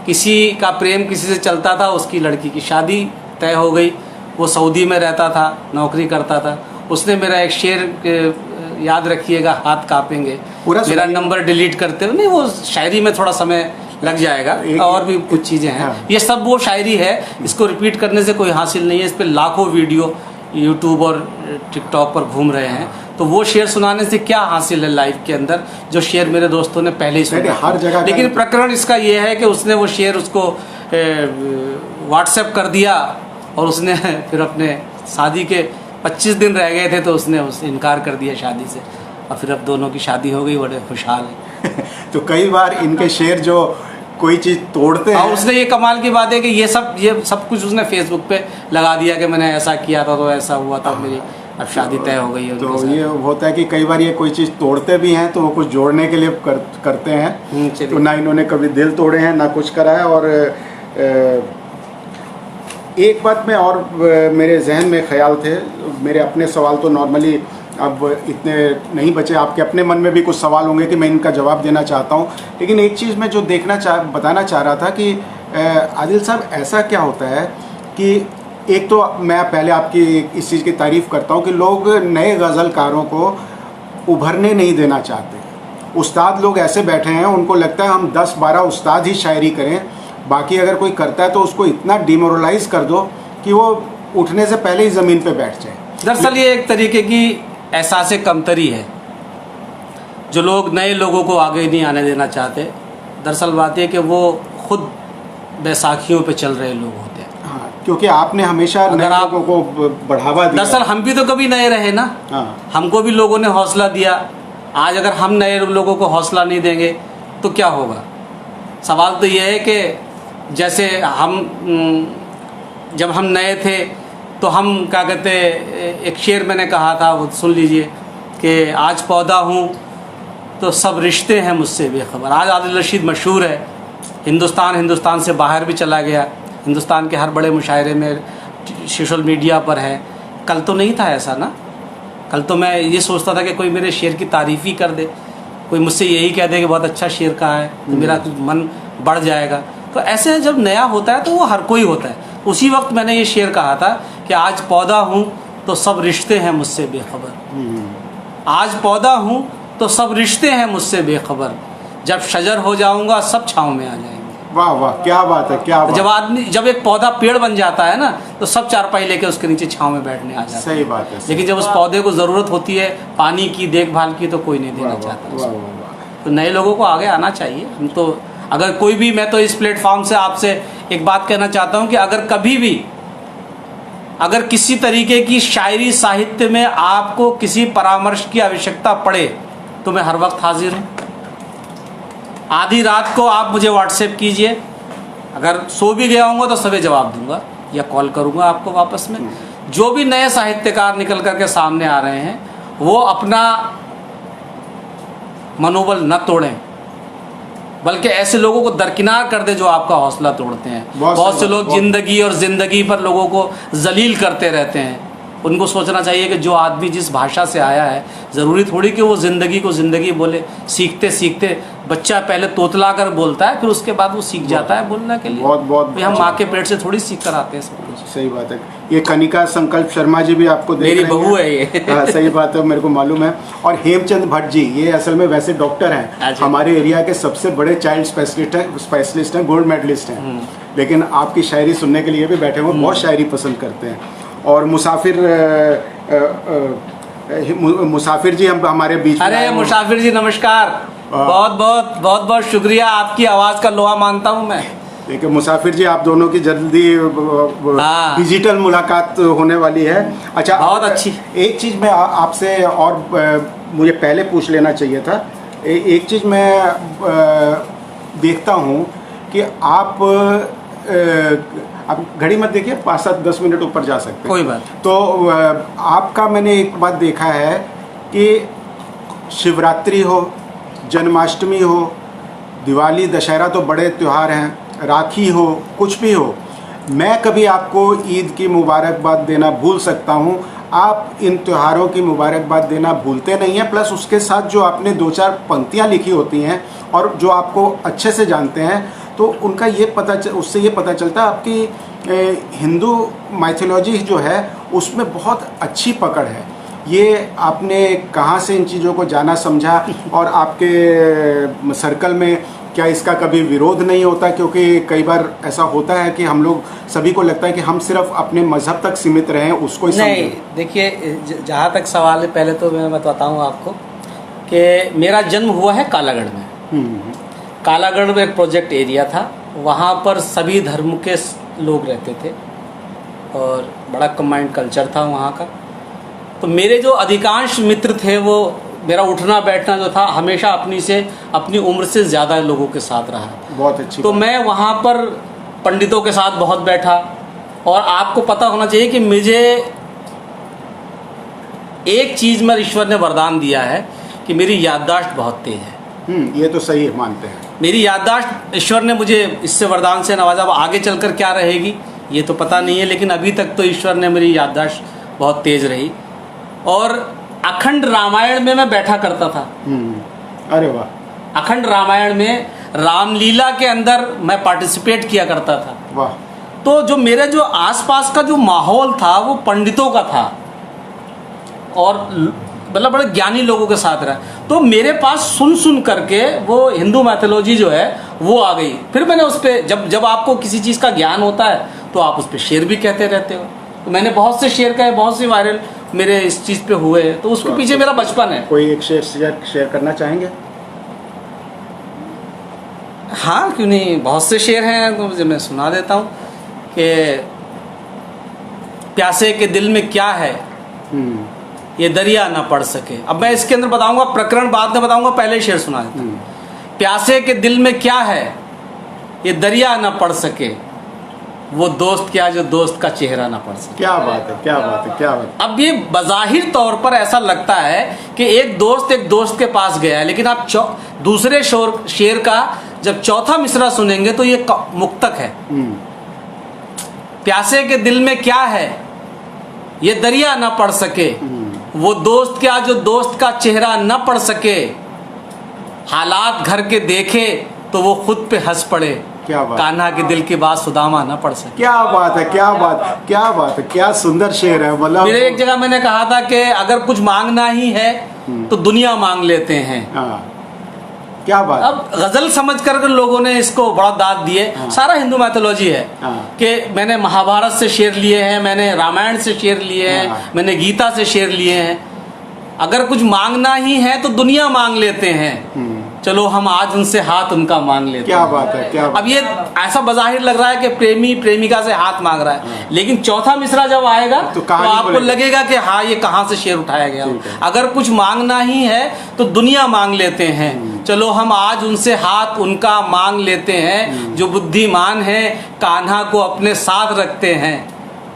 किसी का प्रेम किसी से चलता था, उसकी लड़की की शादी तय हो गई, वो सऊदी में रहता था, नौकरी करता था। उसने मेरा एक शेर याद रखिएगा, हाथ कांपेंगे, मेरा नंबर डिलीट करते हुए। नहीं, वो शायरी में थोड़ा समय लग जाएगा, और भी कुछ चीज़ें हैं। हाँ। ये सब वो शायरी है, इसको रिपीट करने से कोई हासिल नहीं है। इस पर लाखों वीडियो यूट्यूब और टिकटॉक पर घूम रहे हैं, तो वो शेर सुनाने से क्या हासिल है लाइफ के अंदर, जो शेर मेरे दोस्तों ने पहले ही सुना हर जगह। लेकिन प्रकरण इसका ये है कि उसने वो शेर उसको व्हाट्सएप कर दिया, और उसने फिर अपने शादी के 25 दिन रह गए थे तो उसने इनकार कर दिया शादी से, और फिर अब दोनों की शादी हो गई, बड़े खुशहाल है। तो कई बार इनके शेर जो कोई चीज़ तोड़ते हैं। और उसने ये कमाल की बात है कि ये सब कुछ उसने फेसबुक पे लगा दिया कि मैंने ऐसा किया था, तो ऐसा हुआ था, मेरी अब शादी तय हो गई है। तो ये होता है कि कई बार ये कोई चीज़ तोड़ते भी हैं तो वो कुछ जोड़ने के लिए करते हैं। तो ना इन्होंने कभी दिल तोड़े हैं, ना कुछ करा है। और एक बात में और मेरे जहन में ख्याल थे, मेरे अपने सवाल तो नॉर्मली अब इतने नहीं बचे, आपके अपने मन में भी कुछ सवाल होंगे कि मैं इनका जवाब देना चाहता हूँ। लेकिन एक चीज़ मैं जो बताना चाह रहा था कि आदिल साहब, ऐसा क्या होता है कि एक तो मैं पहले आपकी इस चीज़ की तारीफ़ करता हूँ कि लोग नए गज़लकारों को उभरने नहीं देना चाहते। उस्ताद लोग ऐसे बैठे हैं, उनको लगता है हम 10-12 उस्ताद ही शायरी करें, बाकी अगर कोई करता है तो उसको इतना डिमोरलाइज कर दो कि वो उठने से पहले ही ज़मीन पे बैठ जाए। दरअसल ये एक तरीके की एहसास कमतरी है, जो लोग नए लोगों को आगे नहीं आने देना चाहते। दरअसल बात है कि वो खुद बैसाखियों पे चल रहे लोग होते हैं। हाँ, क्योंकि आपने हमेशा नए लोगों को बढ़ावा दिया। दरअसल हम भी तो कभी नए रहे ना। हाँ। हमको भी लोगों ने हौसला दिया। आज अगर हम नए लोगों को हौसला नहीं देंगे तो क्या होगा? सवाल तो ये है कि जैसे जब हम नए थे तो हम क्या कहते, एक शेर मैंने कहा था, वो सुन लीजिए कि आज पौधा हूँ तो सब रिश्ते हैं मुझसे बेखबर। आज आदिल रशीद मशहूर है, हिंदुस्तान से बाहर भी चला गया, हिंदुस्तान के हर बड़े मुशायरे में, सोशल मीडिया पर है। कल तो नहीं था ऐसा ना। कल तो मैं ये सोचता था कि कोई मेरे शेर की तारीफ़ ही कर दे, कोई मुझसे यही कह दे कि बहुत अच्छा शेर कहा है, तो मेरा मन बढ़ जाएगा। तो ऐसे जब नया होता है तो वो हर कोई होता है। उसी वक्त मैंने ये शेर कहा था कि आज पौधा हूँ तो सब रिश्ते हैं मुझसे बेखबर। आज पौधा हूँ तो सब रिश्ते हैं मुझसे बेखबर, जब शजर हो जाऊँगा सब छाँव में आ जाएंगे। वाह वाह, क्या बात है, क्या बात। जब एक पौधा पेड़ बन जाता है ना, तो सब चारपाई लेके उसके नीचे छाँव में बैठने आ जाते हैं। सही बात है। लेकिन जब उस पौधे को ज़रूरत होती है पानी की, देखभाल की, तो कोई नहीं देना चाहता। तो नए लोगों को आगे आना चाहिए। हम तो अगर कोई भी, मैं तो इस प्लेटफॉर्म से आपसे एक बात कहना चाहता हूँ कि अगर कभी भी अगर किसी तरीके की शायरी साहित्य में आपको किसी परामर्श की आवश्यकता पड़े तो मैं हर वक्त हाजिर हूँ। आधी रात को आप मुझे व्हाट्सएप कीजिए, अगर सो भी गया होऊंगा तो सभी जवाब दूंगा या कॉल करूंगा आपको वापस में। जो भी नए साहित्यकार निकल करके सामने आ रहे हैं वो अपना मनोबल न तोड़ें, बल्कि ऐसे लोगों को दरकिनार कर दे जो आपका हौसला तोड़ते हैं। बहुत से लोग जिंदगी और ज़िंदगी पर लोगों को जलील करते रहते हैं। उनको सोचना चाहिए कि जो आदमी जिस भाषा से आया है, ज़रूरी थोड़ी कि वो ज़िंदगी को ज़िंदगी बोले। सीखते सीखते बच्चा पहले तोतला कर बोलता है, फिर उसके बाद वो सीख जाता है बोलने के लिए। बहुत हम माँ के पेट से थोड़ी सीख कर आते हैं सब कुछ। सही बात है। ये कनिका संकल्प शर्मा जी भी आपको देख मेरी बहू है ये। हाँ, सही बात है, मेरे को मालूम है। और हेमचंद भट्ट जी, ये असल में वैसे डॉक्टर हैं, हमारे एरिया के सबसे बड़े चाइल्ड स्पेशलिस्ट हैं, गोल्ड मेडलिस्ट हैं, लेकिन आपकी शायरी सुनने के लिए भी बैठे हुए, बहुत शायरी पसंद करते हैं। और मुसाफिर जी हम हमारे बीच में। अरे मुसाफिर जी नमस्कार, बहुत बहुत शुक्रिया, आपकी आवाज़ का लोहा मानता हूँ मैं। देखिए मुसाफिर जी, आप दोनों की जल्दी डिजिटल मुलाकात होने वाली है। अच्छा, बहुत अच्छी। एक चीज़ मैं आपसे और मुझे पहले पूछ लेना चाहिए था। एक चीज़ मैं देखता हूँ कि आप घड़ी मत देखिए, 5-7-10 मिनट ऊपर जा सकते हैं, कोई बात। तो आपका मैंने एक बात देखा है कि शिवरात्रि हो, जन्माष्टमी हो, दिवाली, दशहरा तो बड़े त्यौहार हैं, राखी हो, कुछ भी हो, मैं कभी आपको ईद की मुबारकबाद देना भूल सकता हूँ, आप इन त्योहारों की मुबारकबाद देना भूलते नहीं हैं। प्लस उसके साथ जो आपने 2-4 पंक्तियाँ लिखी होती हैं और जो आपको अच्छे से जानते हैं, तो उनका उससे ये पता चलता है आपकी हिंदू माइथोलॉजी जो है उसमें बहुत अच्छी पकड़ है। ये आपने कहाँ से इन चीज़ों को जाना समझा, और आपके सर्कल में क्या इसका कभी विरोध नहीं होता? क्योंकि कई बार ऐसा होता है कि हम लोग सभी को लगता है कि हम सिर्फ अपने मज़हब तक सीमित रहें, उसको ही नहीं, समझें। देखिए जहाँ तक सवाल है, पहले तो मैं बताऊँ आपको कि मेरा जन्म हुआ है कालागढ़ में। कालागढ़ में एक प्रोजेक्ट एरिया था, वहाँ पर सभी धर्म के लोग रहते थे और बड़ा कंबाइंड कल्चर था वहाँ का। तो मेरे जो अधिकांश मित्र थे, वो मेरा उठना बैठना जो था हमेशा अपनी उम्र से ज़्यादा लोगों के साथ रहा। बहुत अच्छी तो मैं वहाँ पर पंडितों के साथ बहुत बैठा, और आपको पता होना चाहिए कि मुझे एक चीज़ में ईश्वर ने वरदान दिया है कि मेरी याददाश्त बहुत तेज है। ये तो सही मानते हैं। मेरी याददाश्त ईश्वर ने मुझे इससे वरदान से नवाजा। अब आगे चलकर क्या रहेगी ये तो पता नहीं है, लेकिन अभी तक तो ईश्वर ने मेरी याददाश्त बहुत तेज रही। और अखंड रामायण में मैं बैठा करता था। अरे वाह! अखंड रामायण में रामलीला के अंदर मैं पार्टिसिपेट किया करता था। वाह! तो जो मेरे जो आसपास का जो माहौल था वो पंडितों का था, और मतलब बड़े ज्ञानी लोगों के साथ रहा। तो मेरे पास सुन करके वो हिंदू मैथोलॉजी जो है वो आ गई। फिर मैंने उस पर जब आपको किसी चीज़ का ज्ञान होता है तो आप उस पर शेर भी कहते रहते हो। तो मैंने बहुत से शेर कहे, बहुत से वायरल मेरे इस चीज़ पे हुए, तो उसके पीछे मेरा बचपन है। कोई एक शेयर करना चाहेंगे? हाँ, क्यों नहीं, बहुत से शेर हैं, तो मुझे मैं सुना देता हूँ कि प्यासे के दिल में क्या है ये दरिया ना पढ़ सके। अब मैं इसके अंदर बताऊंगा, प्रकरण बाद में बताऊंगा, पहले शेर सुना देता हूँ। प्यासे के दिल में क्या है ये दरिया ना पढ़ सके, वो दोस्त क्या जो दोस्त का चेहरा ना पढ़ सके। क्या बात है, क्या बात है, क्या बात है। अब ये बज़ाहिर तौर पर ऐसा लगता है कि एक दोस्त के पास गया है, लेकिन आप दूसरे शेर का जब चौथा मिसरा सुनेंगे तो ये मुक्तक है। प्यासे के दिल में क्या है ये दरिया ना पढ़ सके, वो दोस्त क्या जो दोस्त का चेहरा न पढ़ सके, हालात घर के देखे तो वो खुद पे हंस पड़े, क्या बात, कान्हा के दिल की बात सुदामा न पढ़ सके। क्या बात है, क्या बात, क्या बात है, क्या सुंदर शेर है। मतलब मेरे एक जगह मैंने कहा था कि अगर कुछ मांगना ही है तो दुनिया मांग लेते हैं। क्या बात। अब गजल समझ कर लोगों ने इसको बड़ा दाद दिए। सारा हिंदू मैथोलॉजी है कि मैंने महाभारत से शेर लिए हैं, मैंने रामायण से शेर लिए हैं, मैंने गीता से शेर लिए हैं। अगर कुछ मांगना ही है तो दुनिया मांग लेते हैं, चलो हम आज उनसे हाथ उनका मांग लेते हैं। क्या बात है, क्या बात। अब ये ऐसा बज़ाहिर लग रहा है कि प्रेमी प्रेमिका से हाथ मांग रहा है, लेकिन चौथा मिसरा जब आएगा तो आपको लगेगा कि हाँ ये कहाँ से शेर उठाया गया। अगर कुछ मांगना ही है तो दुनिया मांग लेते हैं, चलो हम आज उनसे हाथ उनका मांग लेते हैं, जो बुद्धिमान है कान्हा को अपने साथ रखते हैं।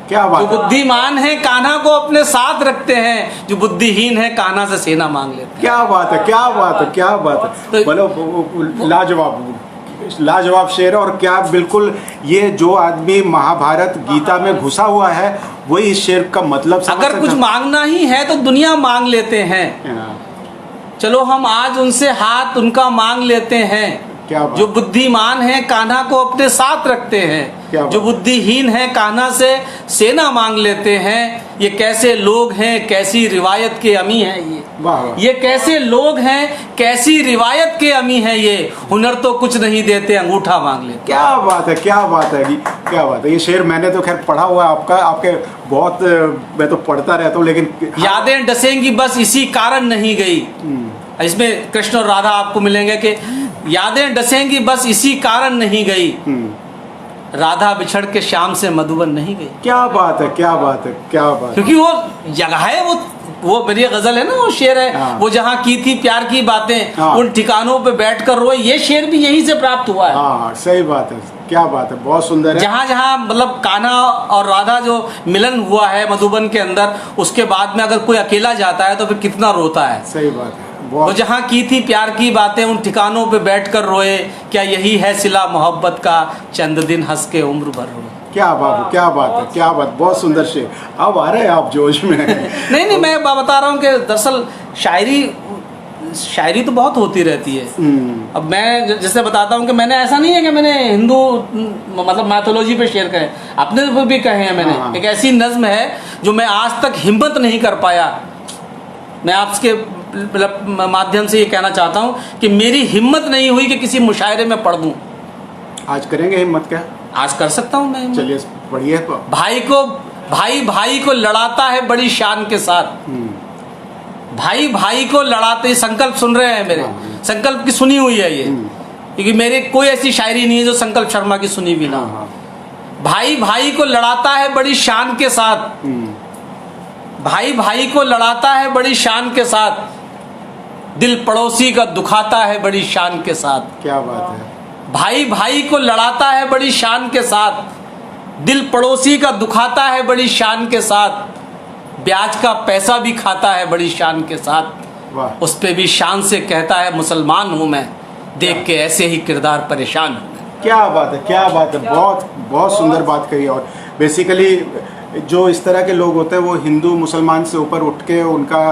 क्या बात। जो बुद्धिमान है कान्हा को अपने साथ रखते हैं, जो बुद्धिहीन है कान्हा से सेना मांग लेते हैं। क्या बात है, क्या बात है, क्या बात है। बोलो लाजवाब शेर। और क्या बिल्कुल ये जो आदमी महाभारत गीता में घुसा हुआ है वही इस शेर का मतलब समझ अगर कुछ मांगना ही है तो दुनिया मांग लेते हैं, चलो हम आज उनसे हाथ उनका मांग लेते हैं। जो बुद्धिमान है कान्हा को अपने साथ रखते हैं, जो बुद्धिहीन है कान्हा से सेना मांग लेते हैं। ये कैसे लोग हैं कैसी रिवायत के अमी हैं ये कैसे लोग हैं कैसी रिवायत के अमी हैं ये, हुनर तो कुछ नहीं देते अंगूठा मांग लेते। क्या बात है, क्या बात है, क्या बात है। ये शेर मैंने तो खैर पढ़ा हुआ है आपके बहुत, मैं तो पढ़ता रहता हूँ, लेकिन यादें डसेंगी बस इसी कारण नहीं गई। इसमें कृष्ण और राधा आपको मिलेंगे कि यादें डसेंगी बस इसी कारण नहीं गई, राधा बिछड़ के श्याम से मधुबन नहीं गई। क्या बात है, क्या बात है, क्या बात। क्योंकि वो जगह है, वो मेरी गजल है ना, वो शेर है। वो जहाँ की थी प्यार की बातें उन ठिकानों पे बैठकर रोए, ये शेर भी यहीं से प्राप्त हुआ है। हाँ, सही बात है, क्या बात है, बहुत सुंदर है। जहाँ जहाँ मतलब कान्हा और राधा जो मिलन हुआ है मधुबन के अंदर, उसके बाद में अगर कोई अकेला जाता है तो फिर कितना रोता है। सही बात है। वो जहाँ की थी प्यार की बातें उन ठिकानों पे बैठकर रोए, क्या यही है सिला मोहब्बत का, चंद दिन हंस के उम्र भर रोए। क्या बात, क्या बात है, क्या बात, बहुत सुंदर शेर। अब आ रहे हैं आप जोश में। नहीं, मैं बता रहा हूँ कि दरअसल शायरी शायरी तो बहुत होती रहती है। अब मैं जैसे बताता हूँ कि मैंने ऐसा नहीं है कि मैंने हिंदू मतलब मैथोलॉजी पे शेयर करे, अपने पे भी कहे हैं मैंने। हाँ। एक ऐसी नज्म है जो मैं आज तक हिम्मत नहीं कर पाया। मैं आपके माध्यम से ये कहना चाहता हूँ कि मेरी हिम्मत नहीं हुई कि किसी मुशायरे में पढ़ दूँ। आज करेंगे हिम्मत क्या? आज कर सकता हूँ मैं हिम्मत। चलिए पढ़िए। भाई को लड़ाता है बड़ी शान के साथ। भाई को लड़ाते, संकल्प सुन रहे हैं मेरे, संकल्प की सुनी हुई है ये, क्योंकि मेरे कोई ऐसी शायरी नहीं है जो संकल्प शर्मा की सुनी भी ना हो। भाई को लड़ाता है बड़ी शान के साथ। भाई को लड़ाता है बड़ी शान के साथ, दिल पड़ोसी का दुखाता है बड़ी शान के साथ। क्या बात है। भाई को लड़ाता है बड़ी शान के साथ, दिल पड़ोसी का दुखाता है बड़ी शान के साथ, ब्याज का पैसा भी खाता है बड़ी शान के साथ। वाह। उस पे भी शान से कहता है मुसलमान हूँ मैं, देख के ऐसे ही किरदार परेशान हूँ मैं। क्या बात है, क्या बात है। बहुत बहुत सुंदर बात कही। और बेसिकली जो इस तरह के लोग होते हैं वो हिंदू मुसलमान से ऊपर उठ के उनका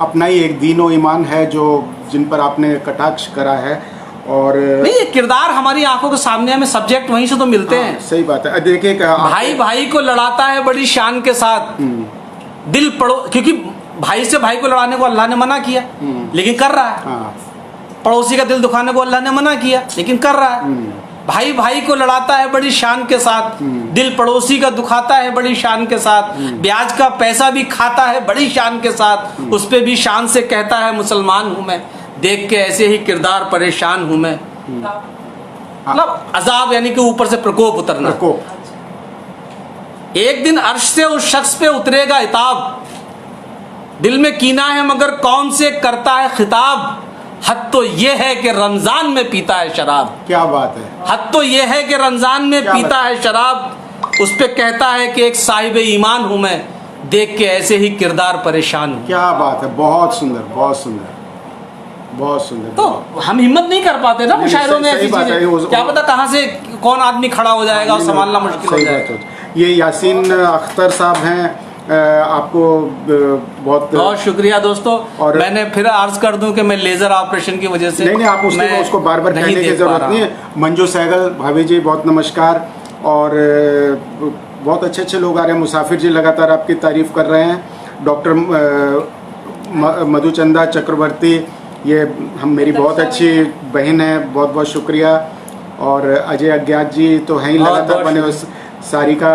अपना ही एक दीन और ईमान है जो जिन पर आपने कटाक्ष करा है। और नहीं, ये किरदार हमारी आंखों के सामने, हमें सब्जेक्ट वहीं से तो मिलते हैं। सही बात है। देखिए भाई को लड़ाता है बड़ी शान के साथ, दिल क्योंकि भाई से भाई को लड़ाने को अल्लाह ने मना किया लेकिन कर रहा है। पड़ोसी का दिल दुखाने को अल्लाह ने मना किया लेकिन कर रहा है। भाई को लड़ाता है बड़ी शान के साथ, दिल पड़ोसी का दुखाता है बड़ी शान के साथ, ब्याज का पैसा भी खाता है बड़ी शान के साथ, उस पे भी शान से कहता है मुसलमान हूं मैं, देख के ऐसे ही किरदार परेशान हूं मैं। मतलब अजाब यानी कि ऊपर से प्रकोप उतरना। एक दिन अर्श से उस शख्स पे उतरेगा इताब, दिल में कीना है मगर कौन से करता है खिताब, हद तो ये है कि रमजान में पीता है शराब। क्या बात है। हद तो ये है कि रमजान में पीता है शराब, उस पे कहता है कि एक साहिब ईमान हूं मैं, देख के ऐसे ही किरदार परेशान हूं। क्या बात है। बहुत सुंदर, बहुत सुंदर, बहुत सुंदर। तो हम हिम्मत नहीं कर पाते ना मुशायरों में ऐसी चीजें, क्या पता कहाँ से कौन आदमी खड़ा हो जाएगा और संभालना मुश्किल हो जाएगा। ये यासीन अख्तर साहब हैं, आपको बहुत शुक्रिया दोस्तों। और मैंने फिर अर्ज कर दूं कि मैं लेजर ऑपरेशन की वजह से नहीं आप उसको बार बार कहने की जरूरत नहीं है। मंजू सहगल भाभी जी बहुत नमस्कार। और बहुत अच्छे अच्छे लोग आ रहे हैं। मुसाफिर जी लगातार आपकी तारीफ कर रहे हैं। डॉक्टर मधुचंदा चक्रवर्ती, ये हम मेरी बहुत अच्छी बहन है, बहुत बहुत शुक्रिया। और अजय अज्ञात जी तो हैं ही लगातार बने हुए। सारिका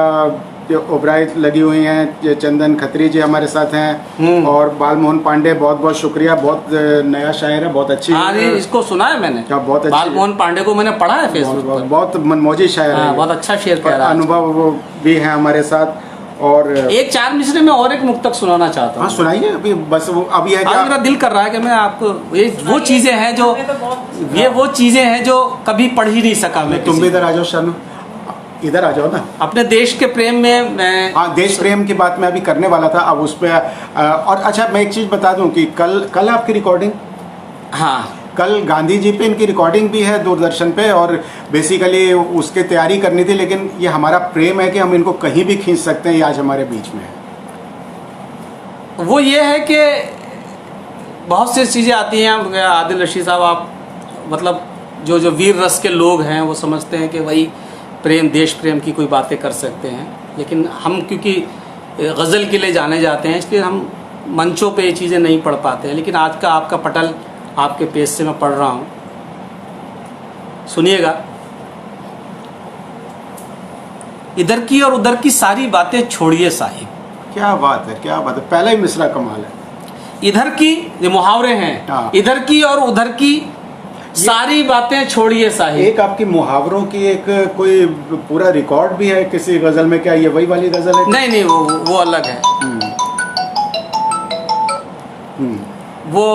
ओबराय लगी हुई हैं, चंदन खत्री जी हमारे साथ हैं, और बालमोहन पांडे बहुत बहुत शुक्रिया। बहुत नया शायर है, बहुत अच्छी। हाँ, इसको सुना है मैंने। क्या बहुत अच्छी। बालमोहन पांडे को मैंने पढ़ा है फेसबुक पर। बहुत मनमोजी शायर है, बहुत अच्छा शेयर कर रहा है। अनुभव वो भी है हमारे साथ। और एक चार मिसरे में और एक मुक्तक सुनाना चाहता हूँ। हाँ सुनाइए। अभी बस वो अभी है क्या, मेरा दिल कर रहा है कि मैं आपको ये वो चीजें हैं जो वो चीजें हैं जो कभी पढ़ ही नहीं सका मैं। तुम भी इधर आ जाओ शर्मा, इधर आ जाओ ना। अपने देश के प्रेम में मैं, हाँ देश प्रेम की बात मैं अभी करने वाला था। अब उस पर और अच्छा मैं एक चीज़ बता दूं कि कल आपकी रिकॉर्डिंग, हाँ कल गांधी जी पे इनकी रिकॉर्डिंग भी है दूरदर्शन पे, और बेसिकली उसकी तैयारी करनी थी, लेकिन ये हमारा प्रेम है कि हम इनको कहीं भी खींच सकते हैं, ये आज हमारे बीच में है। वो ये है कि बहुत सी चीज़ें आती हैं। आदिल रशीद साहब, आप मतलब जो वीर रस के लोग हैं वो समझते हैं कि वही प्रेम, देश प्रेम की कोई बातें कर सकते हैं, लेकिन हम क्योंकि गज़ल के लिए जाने जाते हैं इसलिए हम मंचों पे ये चीज़ें नहीं पढ़ पाते हैं। लेकिन आज का आपका पटल आपके पेज से मैं पढ़ रहा हूँ, सुनिएगा। इधर की और उधर की सारी बातें छोड़िए साहिब। क्या बात है, क्या बात है। पहला ही मिसरा कमाल है। इधर की, ये मुहावरे हैं। हाँ। इधर की और उधर की सारी बातें छोड़िए साहिब। एक आपकी मुहावरों की एक कोई पूरा रिकॉर्ड भी है किसी गजल में, क्या ये वही वाली गजल है? नहीं, वो अलग है। वो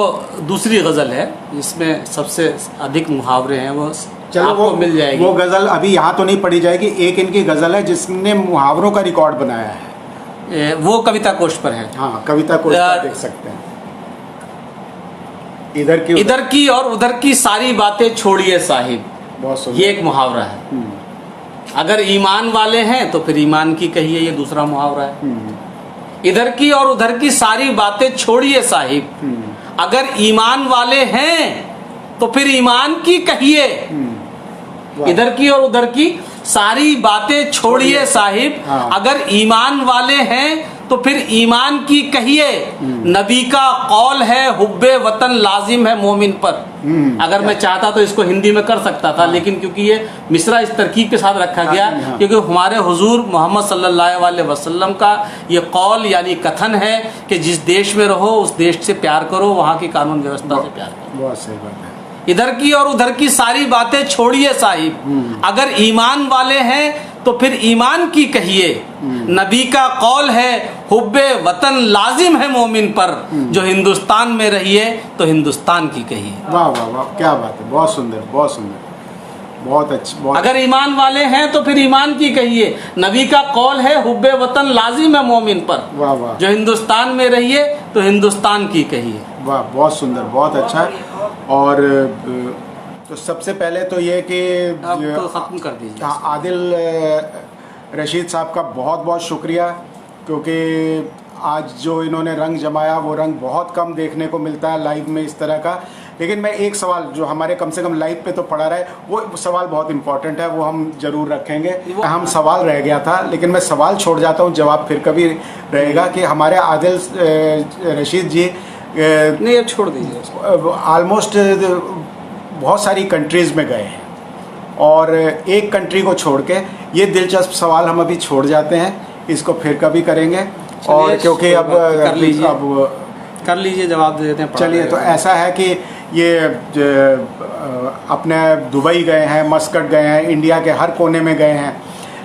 दूसरी गजल है जिसमें सबसे अधिक मुहावरे हैं। वो चलो आपको मिल जाएगी। वो गजल अभी यहाँ तो नहीं पढ़ी जाएगी। एक इनकी गजल है जिसने मुहावरों का रिकॉर्ड बनाया है, वो कविता कोश पर है। हाँ कविता कोश पर देख सकते हैं। इधर की और उधर की सारी बातें छोड़िए साहिब, बहुत ये एक मुहावरा है। अगर ईमान वाले हैं तो फिर ईमान की कहिए, ये दूसरा मुहावरा है। इधर की और उधर की सारी बातें छोड़िए साहिब, अगर ईमान वाले हैं तो फिर ईमान की कहिए, वाह। इधर की और उधर की सारी बातें छोड़िए साहिब। हाँ। अगर ईमान वाले हैं तो फिर ईमान की कहिए, नबी का कौल है हुब्बे वतन लाजिम है मोमिन पर। अगर मैं चाहता तो इसको हिंदी में कर सकता था, लेकिन क्योंकि ये मिसरा इस तरकीब के साथ रखा गया, हाँ। क्योंकि हमारे हुजूर मोहम्मद सल्लल्लाहु अलैहि वसल्लम का ये कौल यानी कथन है कि जिस देश में रहो उस देश से प्यार करो, वहाँ की कानून व्यवस्था से प्यार करो। बहुत सही बात है। इधर की और उधर की सारी बातें छोड़िए साहिब। अगर ईमान वाले हैं तो फिर ईमान की कहिए, नबी का कौल है हुब्बे वतन लाजिम है मोमिन पर, जो हिंदुस्तान में रहिए तो हिंदुस्तान की कहिए। वाह वाह वाह, क्या बात है, बहुत सुंदर, बहुत सुंदर, बहुत अच्छी, बहुत। अगर ईमान वाले हैं तो फिर ईमान की कहिए, नबी का कौल है हुब्बे वतन लाजिम है मोमिन पर, वाह वाह, जो हिंदुस्तान में रहिए तो हिंदुस्तान की कहिए। वाह, बहुत सुंदर, बहुत अच्छा। और तो सबसे पहले तो ये कि आप तो खत्म कर दीजिए। आदिल रशीद साहब का बहुत बहुत शुक्रिया, क्योंकि आज जो इन्होंने रंग जमाया वो रंग बहुत कम देखने को मिलता है लाइव में इस तरह का। लेकिन मैं एक सवाल जो हमारे कम से कम लाइव पे तो पड़ा रहा है, वो सवाल बहुत इंपॉर्टेंट है, वो हम जरूर रखेंगे। हम सवाल रह गया था, लेकिन मैं सवाल छोड़ जाता हूँ, जवाब फिर कभी रहेगा। कि हमारे आदिल रशीद जी नहीं, अब छोड़ दीजिए। ऑलमोस्ट बहुत सारी कंट्रीज़ में गए हैं, और एक कंट्री को छोड़ के ये दिलचस्प सवाल हम अभी छोड़ जाते हैं, इसको फिर कभी करेंगे। और क्योंकि अब कर लीजिए, जवाब दे देते हैं। चलिए, तो ऐसा है कि ये अपने दुबई गए हैं, मस्कट गए हैं, इंडिया के हर कोने में गए हैं,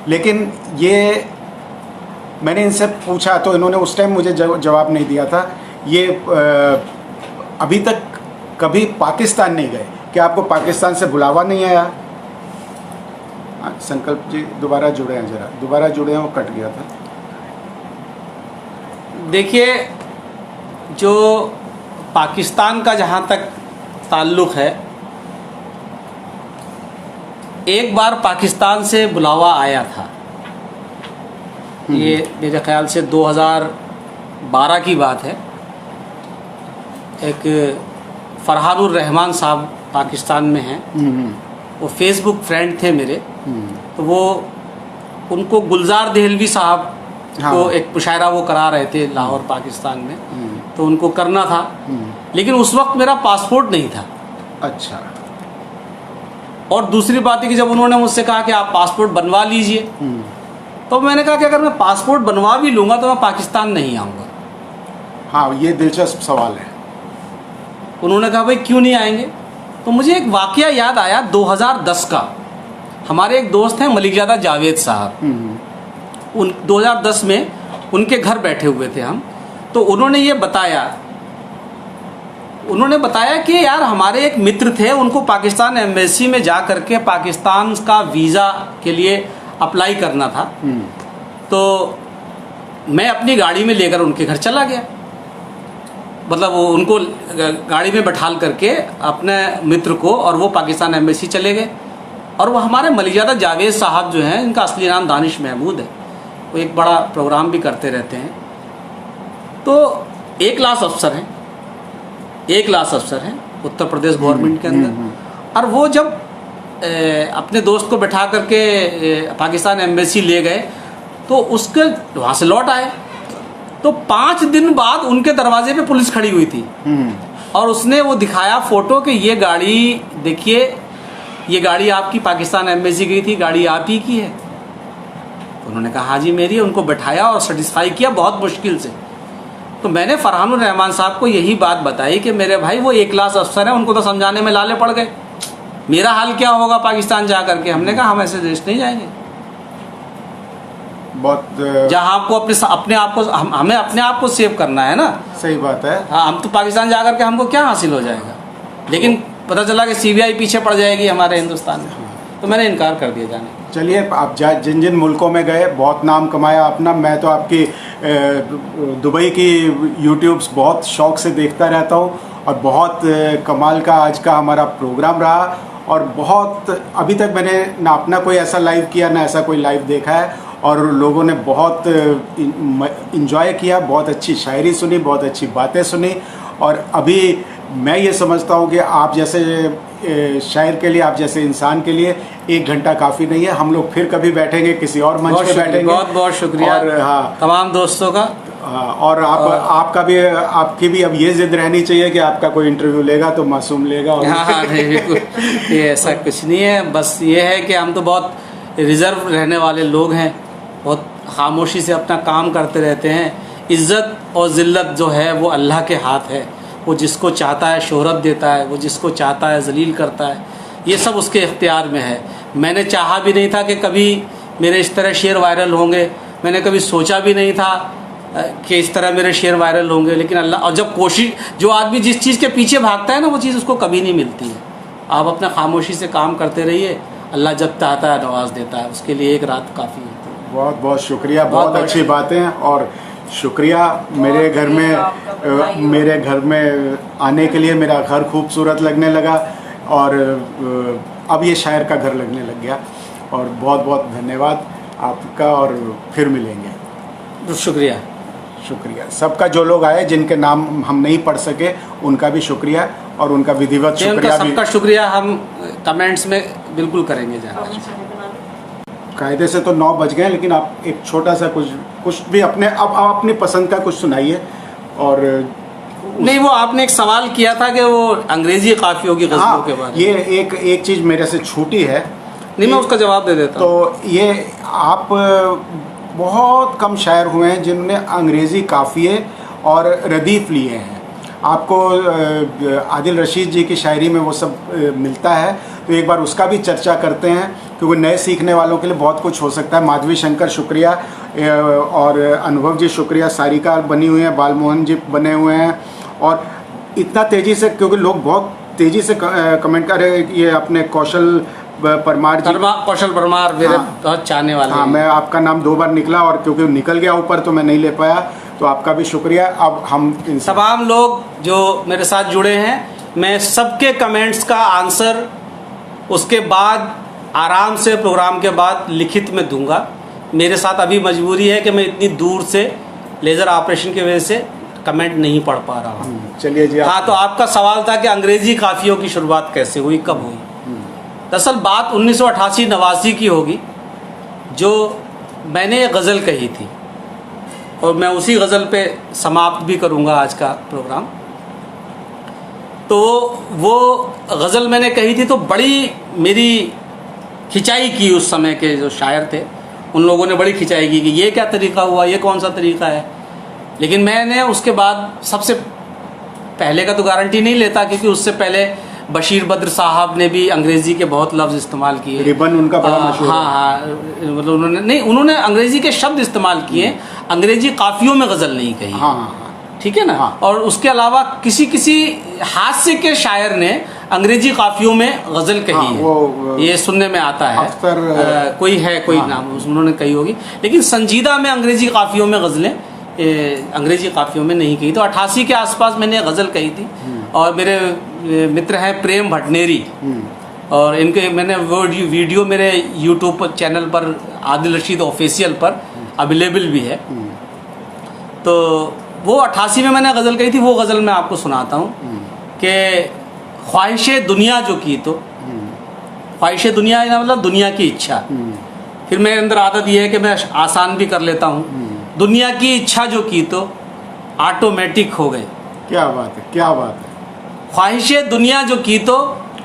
लेकिन ये मैंने इनसे पूछा तो इन्होंने उस टाइम मुझे जवाब नहीं दिया था। ये अभी तक कभी पाकिस्तान नहीं गए। क्या आपको पाकिस्तान से बुलावा नहीं आया? संकल्प जी दोबारा जुड़े हैं, जरा दोबारा जुड़े हैं, वो कट गया था। देखिए, जो पाकिस्तान का जहाँ तक ताल्लुक़ है, एक बार पाकिस्तान से बुलावा आया था। ये मेरे ख्याल से 2012 की बात है। एक फरहानुर रहमान साहब पाकिस्तान में हैं, वो फेसबुक फ्रेंड थे मेरे। तो वो उनको गुलजार देहलवी साहब को एक मुशायरा वो करा रहे थे लाहौर पाकिस्तान में, तो उनको करना था, लेकिन उस वक्त मेरा पासपोर्ट नहीं था। अच्छा। और दूसरी बात है कि जब उन्होंने मुझसे कहा कि आप पासपोर्ट बनवा लीजिए, तो मैंने कहा कि अगर मैं पासपोर्ट बनवा भी लूँगा तो मैं पाकिस्तान नहीं आऊँगा। हाँ, ये दिलचस्प सवाल है। उन्होंने कहा भाई क्यों नहीं आएंगे? तो मुझे एक वाकया याद आया 2010 का। हमारे एक दोस्त हैं मलिकजादा जावेद साहब, उन 2010 में उनके घर बैठे हुए थे हम। तो उन्होंने बताया कि यार हमारे एक मित्र थे, उनको पाकिस्तान एम्बेसी में जा करके पाकिस्तान का वीज़ा के लिए अप्लाई करना था। तो मैं अपनी गाड़ी में लेकर उनके घर चला गया, मतलब वो उनको गाड़ी में बैठाल करके अपने मित्र को, और वो पाकिस्तान एम्बेसी चले गए। और वो हमारे मलिकजादा जावेद साहब जो हैं, इनका असली नाम दानिश महमूद है, वो एक बड़ा प्रोग्राम भी करते रहते हैं। तो एक क्लास अफसर हैं उत्तर प्रदेश गवर्नमेंट के अंदर। और वो जब अपने दोस्त को बैठा करके पाकिस्तान एम्बेसी ले गए, तो उसके वहाँ से लौट आए, तो 5 दिन बाद उनके दरवाजे पे पुलिस खड़ी हुई थी। और उसने वो दिखाया फ़ोटो कि ये गाड़ी देखिए, ये गाड़ी आपकी पाकिस्तान एम्बेसी गई थी, गाड़ी आप ही की है। तो उन्होंने कहा हाँ जी मेरी है। उनको बैठाया और सेटिस्फाई किया बहुत मुश्किल से। तो मैंने फरहानुर रहमान साहब को यही बात बताई कि मेरे भाई वो एक क्लास अफसर हैं, उनको तो समझाने में लाले पड़ गए, मेरा हाल क्या होगा पाकिस्तान जा करके। हमने कहा हम ऐसे देश नहीं जाएंगे बहुत, जहाँ आपको अपने आप को हमें अपने आप को सेव करना है ना। सही बात है। हाँ, हम तो पाकिस्तान जा करके हमको क्या हासिल हो जाएगा, लेकिन पता चला कि सीबीआई पीछे पड़ जाएगी हमारे हिंदुस्तान में, तो मैंने इनकार कर दिया जाने। चलिए, आप जिन जिन मुल्कों में गए बहुत नाम कमाया अपना। मैं तो आपकी दुबई की यूट्यूब्स बहुत शौक़ से देखता रहता हूँ, और बहुत कमाल का आज का हमारा प्रोग्राम रहा। और बहुत अभी तक मैंने ना अपना कोई ऐसा लाइव किया, ना ऐसा कोई लाइव देखा है, और लोगों ने बहुत इंजॉय किया, बहुत अच्छी शायरी सुनी, बहुत अच्छी बातें सुनी, और अभी मैं ये समझता हूँ कि आप जैसे शायर के लिए, आप जैसे इंसान के लिए 1 घंटा काफ़ी नहीं है। हम लोग फिर कभी बैठेंगे, किसी और मंच पे बैठेंगे। बहुत बहुत शुक्रिया और हाँ, तमाम दोस्तों का। और आपका भी, आपकी भी अब ये जिद रहनी चाहिए कि आपका कोई इंटरव्यू लेगा तो मासूम लेगा। और हाँ नहीं, बिल्कुल ये ऐसा कुछ नहीं है। बस ये है कि हम तो बहुत रिजर्व रहने वाले लोग हैं, बहुत खामोशी से अपना काम करते रहते हैं। इज़्ज़त और ज़िल्लत जो है वो अल्लाह के हाथ है। वो जिसको चाहता है शोहरत देता है, वो जिसको चाहता है ज़लील करता है। ये सब उसके इख्तियार में है। मैंने चाहा भी नहीं था कि कभी मेरे इस तरह शेर वायरल होंगे। मैंने कभी सोचा भी नहीं था कि इस तरह मेरे शेर वायरल होंगे। लेकिन अल्लाह, और जब कोशिश, जो आदमी जिस चीज़ के पीछे भागता है ना, वो चीज़ उसको कभी नहीं मिलती है। आप अपना खामोशी से काम करते रहिए, अल्लाह जब चाहता है नवाज देता है। उसके लिए एक रात काफ़ी है। बहुत बहुत शुक्रिया, बहुत अच्छी बातें। और शुक्रिया मेरे घर में आने के लिए। मेरा घर खूबसूरत लगने लगा और अब ये शायर का घर लगने लग गया। और बहुत बहुत धन्यवाद आपका, और फिर मिलेंगे। शुक्रिया शुक्रिया सबका, जो लोग आए जिनके नाम हम नहीं पढ़ सके उनका भी शुक्रिया, और उनका विधिवत शुक्रिया भी। सबका शुक्रिया हम कमेंट्स में बिल्कुल करेंगे जानकर। कायदे से तो 9 बज गए, लेकिन आप एक छोटा सा कुछ भी अपने, अब आप अपनी पसंद का कुछ सुनाइए। और नहीं, वो आपने एक सवाल किया था कि वो अंग्रेजी काफियों की गज़लों के बारे में। ये एक चीज़ मेरे से छूटी है। नहीं, मैं उसका जवाब दे देता हूँ। तो ये आप बहुत कम शायर हुए हैं जिन्होंने अंग्रेज़ी काफ़िए और रदीफ़ लिए हैं। आपको आदिल रशीद जी की शायरी में वो सब मिलता है, तो एक बार उसका भी चर्चा करते हैं, क्योंकि नए सीखने वालों के लिए बहुत कुछ हो सकता है। माधवी शंकर शुक्रिया, और अनुभव जी शुक्रिया, सारिका बनी हुई हैं, बालमोहन जी बने हुए हैं। और इतना तेज़ी से, क्योंकि लोग बहुत तेज़ी से कमेंट कर रहे हैं। ये अपने कौशल परमार जी, कौशल परमार मेरे बहुत चाहने वाले। हाँ, मैं आपका नाम 2 बार निकला, और क्योंकि निकल गया ऊपर तो मैं नहीं ले पाया, तो आपका भी शुक्रिया। अब हम तमाम लोग जो मेरे साथ जुड़े हैं, मैं सबके कमेंट्स का आंसर उसके बाद आराम से प्रोग्राम के बाद लिखित में दूंगा। मेरे साथ अभी मजबूरी है कि मैं इतनी दूर से लेज़र ऑपरेशन की वजह से कमेंट नहीं पढ़ पा रहा हूँ। चलिए जी। हाँ, तो आपका सवाल था कि अंग्रेज़ी काफ़ियों की शुरुआत कैसे हुई, कब हुई। दरअसल बात 1988-89 की होगी, जो मैंने एक गज़ल कही थी, और मैं उसी गज़ल पे समाप्त भी करूँगा आज का प्रोग्राम। तो वो गज़ल मैंने कही थी, तो बड़ी मेरी खिंचाई की उस समय के जो शायर थे, उन लोगों ने बड़ी खिंचाई की कि ये क्या तरीक़ा हुआ, ये कौन सा तरीक़ा है। लेकिन मैंने उसके बाद, सबसे पहले का तो गारंटी नहीं लेता, क्योंकि उससे पहले बशीर बद्र साहब ने भी अंग्रेज़ी के बहुत लफ्ज़ इस्तेमाल किए। रिबन उनका बड़ा मशहूर है। हाँ, मतलब उन्होंने अंग्रेज़ी के शब्द इस्तेमाल किए, अंग्रेज़ी काफ़ियों में गज़ल नहीं कही। हाँ, ठीक है ना। हाँ। और उसके अलावा किसी हास्य के शायर ने अंग्रेजी काफियों में गज़ल कही है। वो ये सुनने में आता है। अख्तर कोई नाम उन्होंने कही होगी, लेकिन संजीदा में अंग्रेजी काफियों में गज़लें अंग्रेजी काफियों में नहीं कही। तो 88 के आसपास मैंने गज़ल कही थी। और मेरे मित्र हैं प्रेम भटनेरी, और इनके मैंने वो वीडियो मेरे यूट्यूब चैनल पर आदिल रशीद ऑफिशियल पर अवेलेबल भी है। तो वो 88 में मैंने गज़ल कही थी। वो गज़ल मैं आपको सुनाता हूँ कि ख्वाहिश दुनिया जो की, तो ख्वाहिश दुनिया मतलब दुनिया की इच्छा। फिर मेरे अंदर आदत ये है कि मैं आसान भी कर लेता हूँ। दुनिया की इच्छा जो की तो ऑटोमेटिक हो गए। क्या बात है, क्या बात है। ख्वाहिश दुनिया जो की तो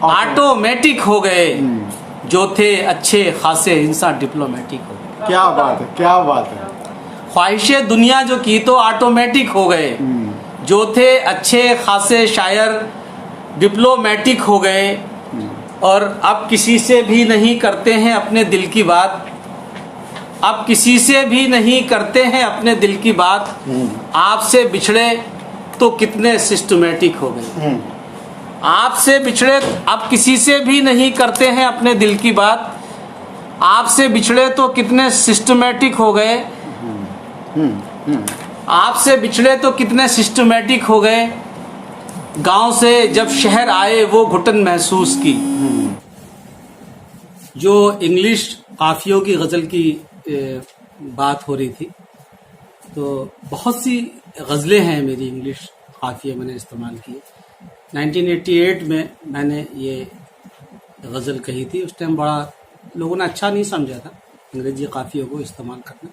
ऑटोमेटिक हो गए, जो थे अच्छे खासे इंसान डिप्लोमेटिक हो गए। क्या बात है, क्या बात है। ख्वाहिश दुनिया जो की तो ऑटोमेटिक हो गए, जो थे अच्छे खासे शायर डिप्लोमेटिक हो गए। और अब किसी से भी नहीं करते हैं अपने दिल की बात, अब किसी से भी नहीं करते हैं अपने दिल की बात। आपसे बिछड़े तो कितने सिस्टमेटिक हो गए, आपसे बिछड़े, अब किसी से भी नहीं करते हैं अपने दिल की बात। आपसे बिछड़े तो कितने सिस्टमेटिक हो गए, आपसे बिछड़े तो कितने सिस्टमेटिक हो गए। गांव से जब शहर आए वो घुटन महसूस की। जो इंग्लिश काफियों की गज़ल की बात हो रही थी, तो बहुत सी गज़लें हैं मेरी इंग्लिश काफ़िए मैंने इस्तेमाल किए। 1988 में मैंने ये गज़ल कही थी। उस टाइम बड़ा लोगों ने अच्छा नहीं समझा था अंग्रेजी काफ़ियों को इस्तेमाल करना।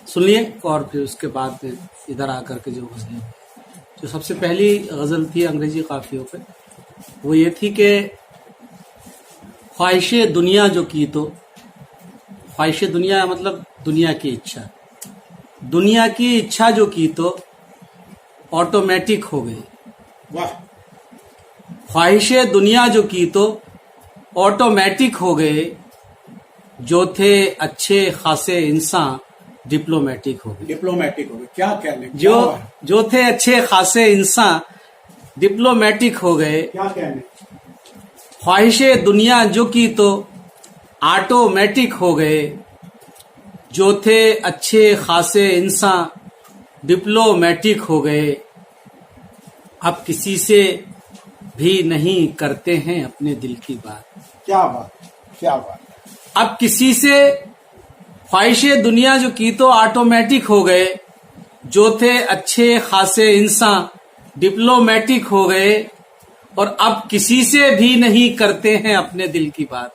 सुनिए और फिर उसके बाद में इधर आकर के जो गज़लें, जो सबसे पहली गज़ल थी अंग्रेजी काफ़ियों पे, वो ये थी कि ख्वाहिशे दुनिया जो की तो, ख्वाहिशे दुनिया मतलब दुनिया की इच्छा, दुनिया की इच्छा जो की तो ऑटोमेटिक हो गई। वाह। ख्वाहिशे दुनिया जो की तो ऑटोमेटिक हो गए, जो थे अच्छे खासे इंसान डिप्लोमेटिक हो गए। डिप्लोमेटिक हो गए, क्या कहने, जो थे अच्छे खासे इंसान डिप्लोमेटिक हो गए। क्या कहने। ख्वाहिशे दुनिया जो की तो ऑटोमेटिक हो गए, जो थे अच्छे खासे इंसान डिप्लोमेटिक हो गए। अब किसी से भी नहीं करते हैं अपने दिल की बात। क्या बात, क्या बात। अब किसी से, ख्वाहिशे दुनिया जो की तो ऑटोमेटिक हो गए, जो थे अच्छे खासे इंसान डिप्लोमेटिक हो गए, और अब किसी से भी नहीं करते हैं अपने दिल की बात।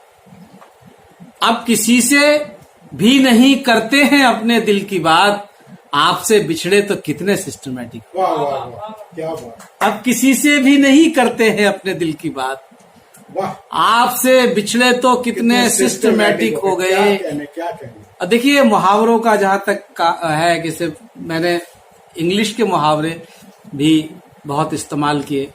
अब किसी से भी नहीं करते हैं अपने दिल की बात, आपसे बिछड़े तो कितने सिस्टमैटिक। वाह वाह वाह, क्या बात। अब किसी से भी नहीं करते हैं अपने दिल की बात, वाह। आपसे बिछड़े तो कितने सिस्टमैटिक हो गए। क्या कहने। अब देखिए मुहावरों का जहां तक है कि सिर्फ मैंने इंग्लिश के मुहावरे भी बहुत इस्तेमाल किए,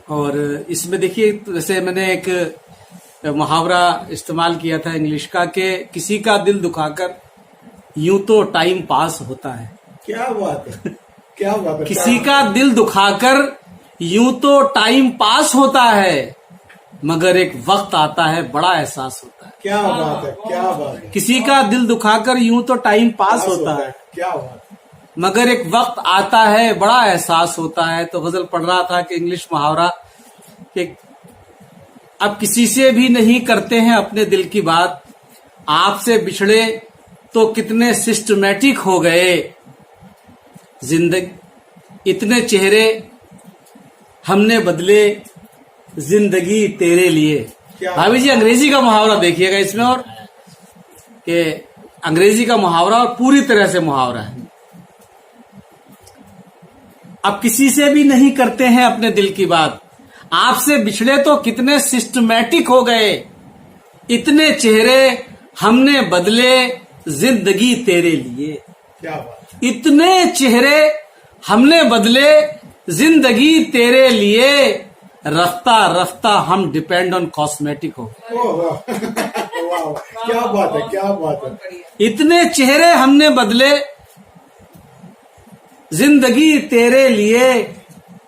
और इसमें देखिए जैसे मैंने एक मुहावरा इस्तेमाल किया था इंग्लिश का कि किसी का दिल दुखाकर यूं तो टाइम पास होता है। क्या बात है, क्या बात है। किसी का दिल दुखाकर यूं तो टाइम पास होता है, मगर एक वक्त आता है बड़ा एहसास होता है। क्या बात है, क्या बात है। किसी का दिल दुखाकर यूं तो टाइम पास होता है, क्या बात, मगर एक वक्त आता है बड़ा एहसास होता है। तो गजल पढ़ रहा था कि इंग्लिश मुहावरा कि अब किसी से भी नहीं करते हैं अपने दिल की बात, आपसे बिछड़े तो कितने सिस्टमैटिक हो गए। जिंदगी इतने चेहरे हमने बदले, जिंदगी तेरे लिए। भाभी जी अंग्रेजी का मुहावरा देखिएगा इसमें, और कि अंग्रेजी का मुहावरा और पूरी तरह से मुहावरा है। अब किसी से भी नहीं करते हैं अपने दिल की बात, आपसे बिछड़े तो कितने सिस्टमैटिक हो गए। इतने चेहरे हमने बदले, जिंदगी तेरे लिए। क्या बात। इतने चेहरे हमने बदले, जिंदगी तेरे लिए। रफ्ता रफ्ता हम डिपेंड ऑन कॉस्मेटिक हो गए। वाह, क्या बात है, क्या बात है। इतने चेहरे हमने बदले, जिंदगी तेरे लिए।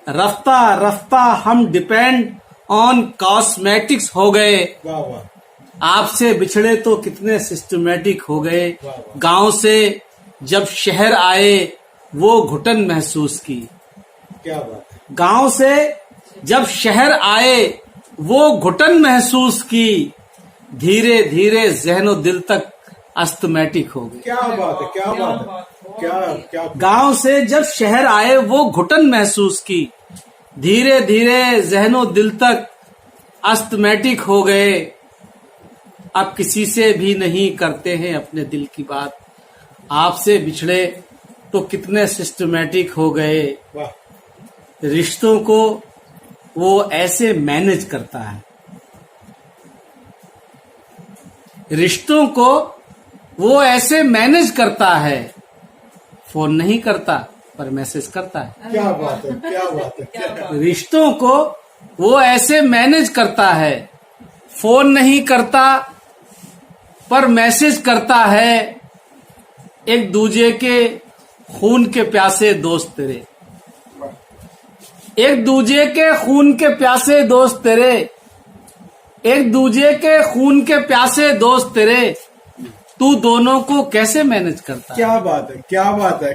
रफ्ता रफ्ता हम डिपेंड ऑन कॉस्मेटिक्स हो गए। वाह वाह। आपसे बिछड़े तो कितने सिस्टमैटिक हो गए। गांव से जब शहर आए वो घुटन महसूस की। क्या बात है। गांव से जब शहर आए वो घुटन महसूस की। धीरे धीरे ज़हनो दिल तक अस्थमैटिक हो गए। क्या बात है, क्या बात है। क्या क्या। गांव से जब शहर आए वो घुटन महसूस की। धीरे धीरे ज़हनो दिल तक अस्थमैटिक हो गए। अब किसी से भी नहीं करते हैं अपने दिल की बात, आपसे बिछड़े तो कितने सिस्टमैटिक हो गए। वाह। रिश्तों को वो ऐसे मैनेज करता है, रिश्तों को वो ऐसे मैनेज करता है। फोन नहीं करता पर मैसेज करता है। क्या बात है, क्या बात है, क्या। रिश्तों को वो ऐसे मैनेज करता है, फोन नहीं करता पर मैसेज करता है। एक दूजे के खून के प्यासे दोस्त तेरे, एक दूजे के खून के प्यासे दोस्त तेरे, एक दूजे के खून के प्यासे दोस्त तेरे। तू दोनों को कैसे मैनेज करता है। क्या बात है, क्या बात है।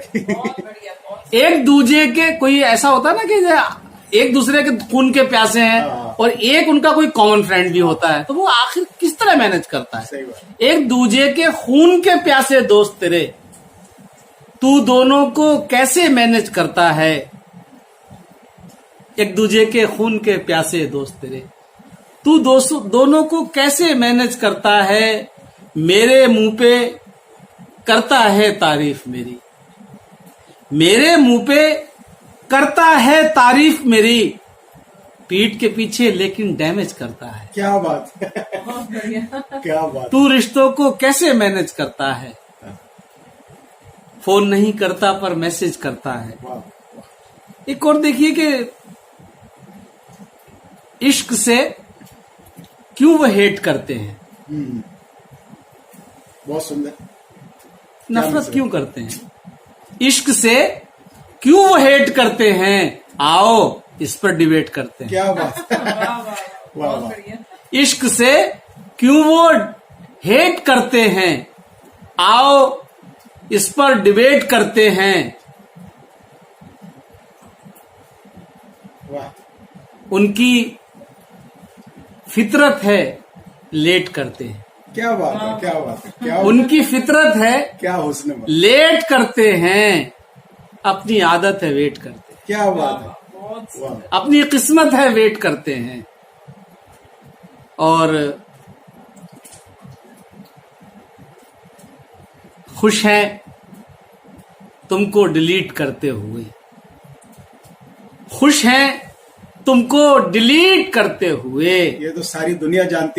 एक दूजे के, कोई ऐसा होता है ना कि एक दूसरे के खून के प्यासे हैं और एक उनका कोई कॉमन फ्रेंड भी होता है, तो वो आखिर किस तरह मैनेज करता है। सही बात। एक दूजे के खून के प्यासे दोस्त तेरे, तू दोनों को कैसे मैनेज करता है। एक दूजे के खून के प्यासे दोस्त तेरे। तू दोनों को कैसे मैनेज करता है, मेरे मुंह पे करता है तारीफ मेरी, मेरे मुंह पे करता है तारीफ मेरी, पीठ के पीछे लेकिन डैमेज करता है। क्या बात है। बहुत बढ़िया। क्या बात। तू रिश्तों को कैसे मैनेज करता है, फोन नहीं करता पर मैसेज करता है। वाह। एक और देखिए कि इश्क से क्यों वो हेट करते हैं, बहुत सुंदर। नफरत क्यों करते हैं, इश्क से क्यों वो हेट करते हैं, आओ इस पर डिबेट करते हैं। क्या बात। वाह वाह वाह, बहुत वाह। बढ़िया। इश्क से क्यों वो हेट करते हैं, आओ इस पर डिबेट करते हैं। वाह। उनकी फितरत है लेट करते हैं, क्या बात है। क्या बात है। क्या उनकी फितरत है क्या हुस्न है। लेट करते हैं, अपनी आदत है वेट करते हैं, क्या बात है। बहुत वाह। अपनी किस्मत है वेट करते हैं। और खुश हैं तुमको डिलीट करते हुए, खुश हैं तुमको डिलीट करते हुए। ये तो सारी दुनिया जानती है।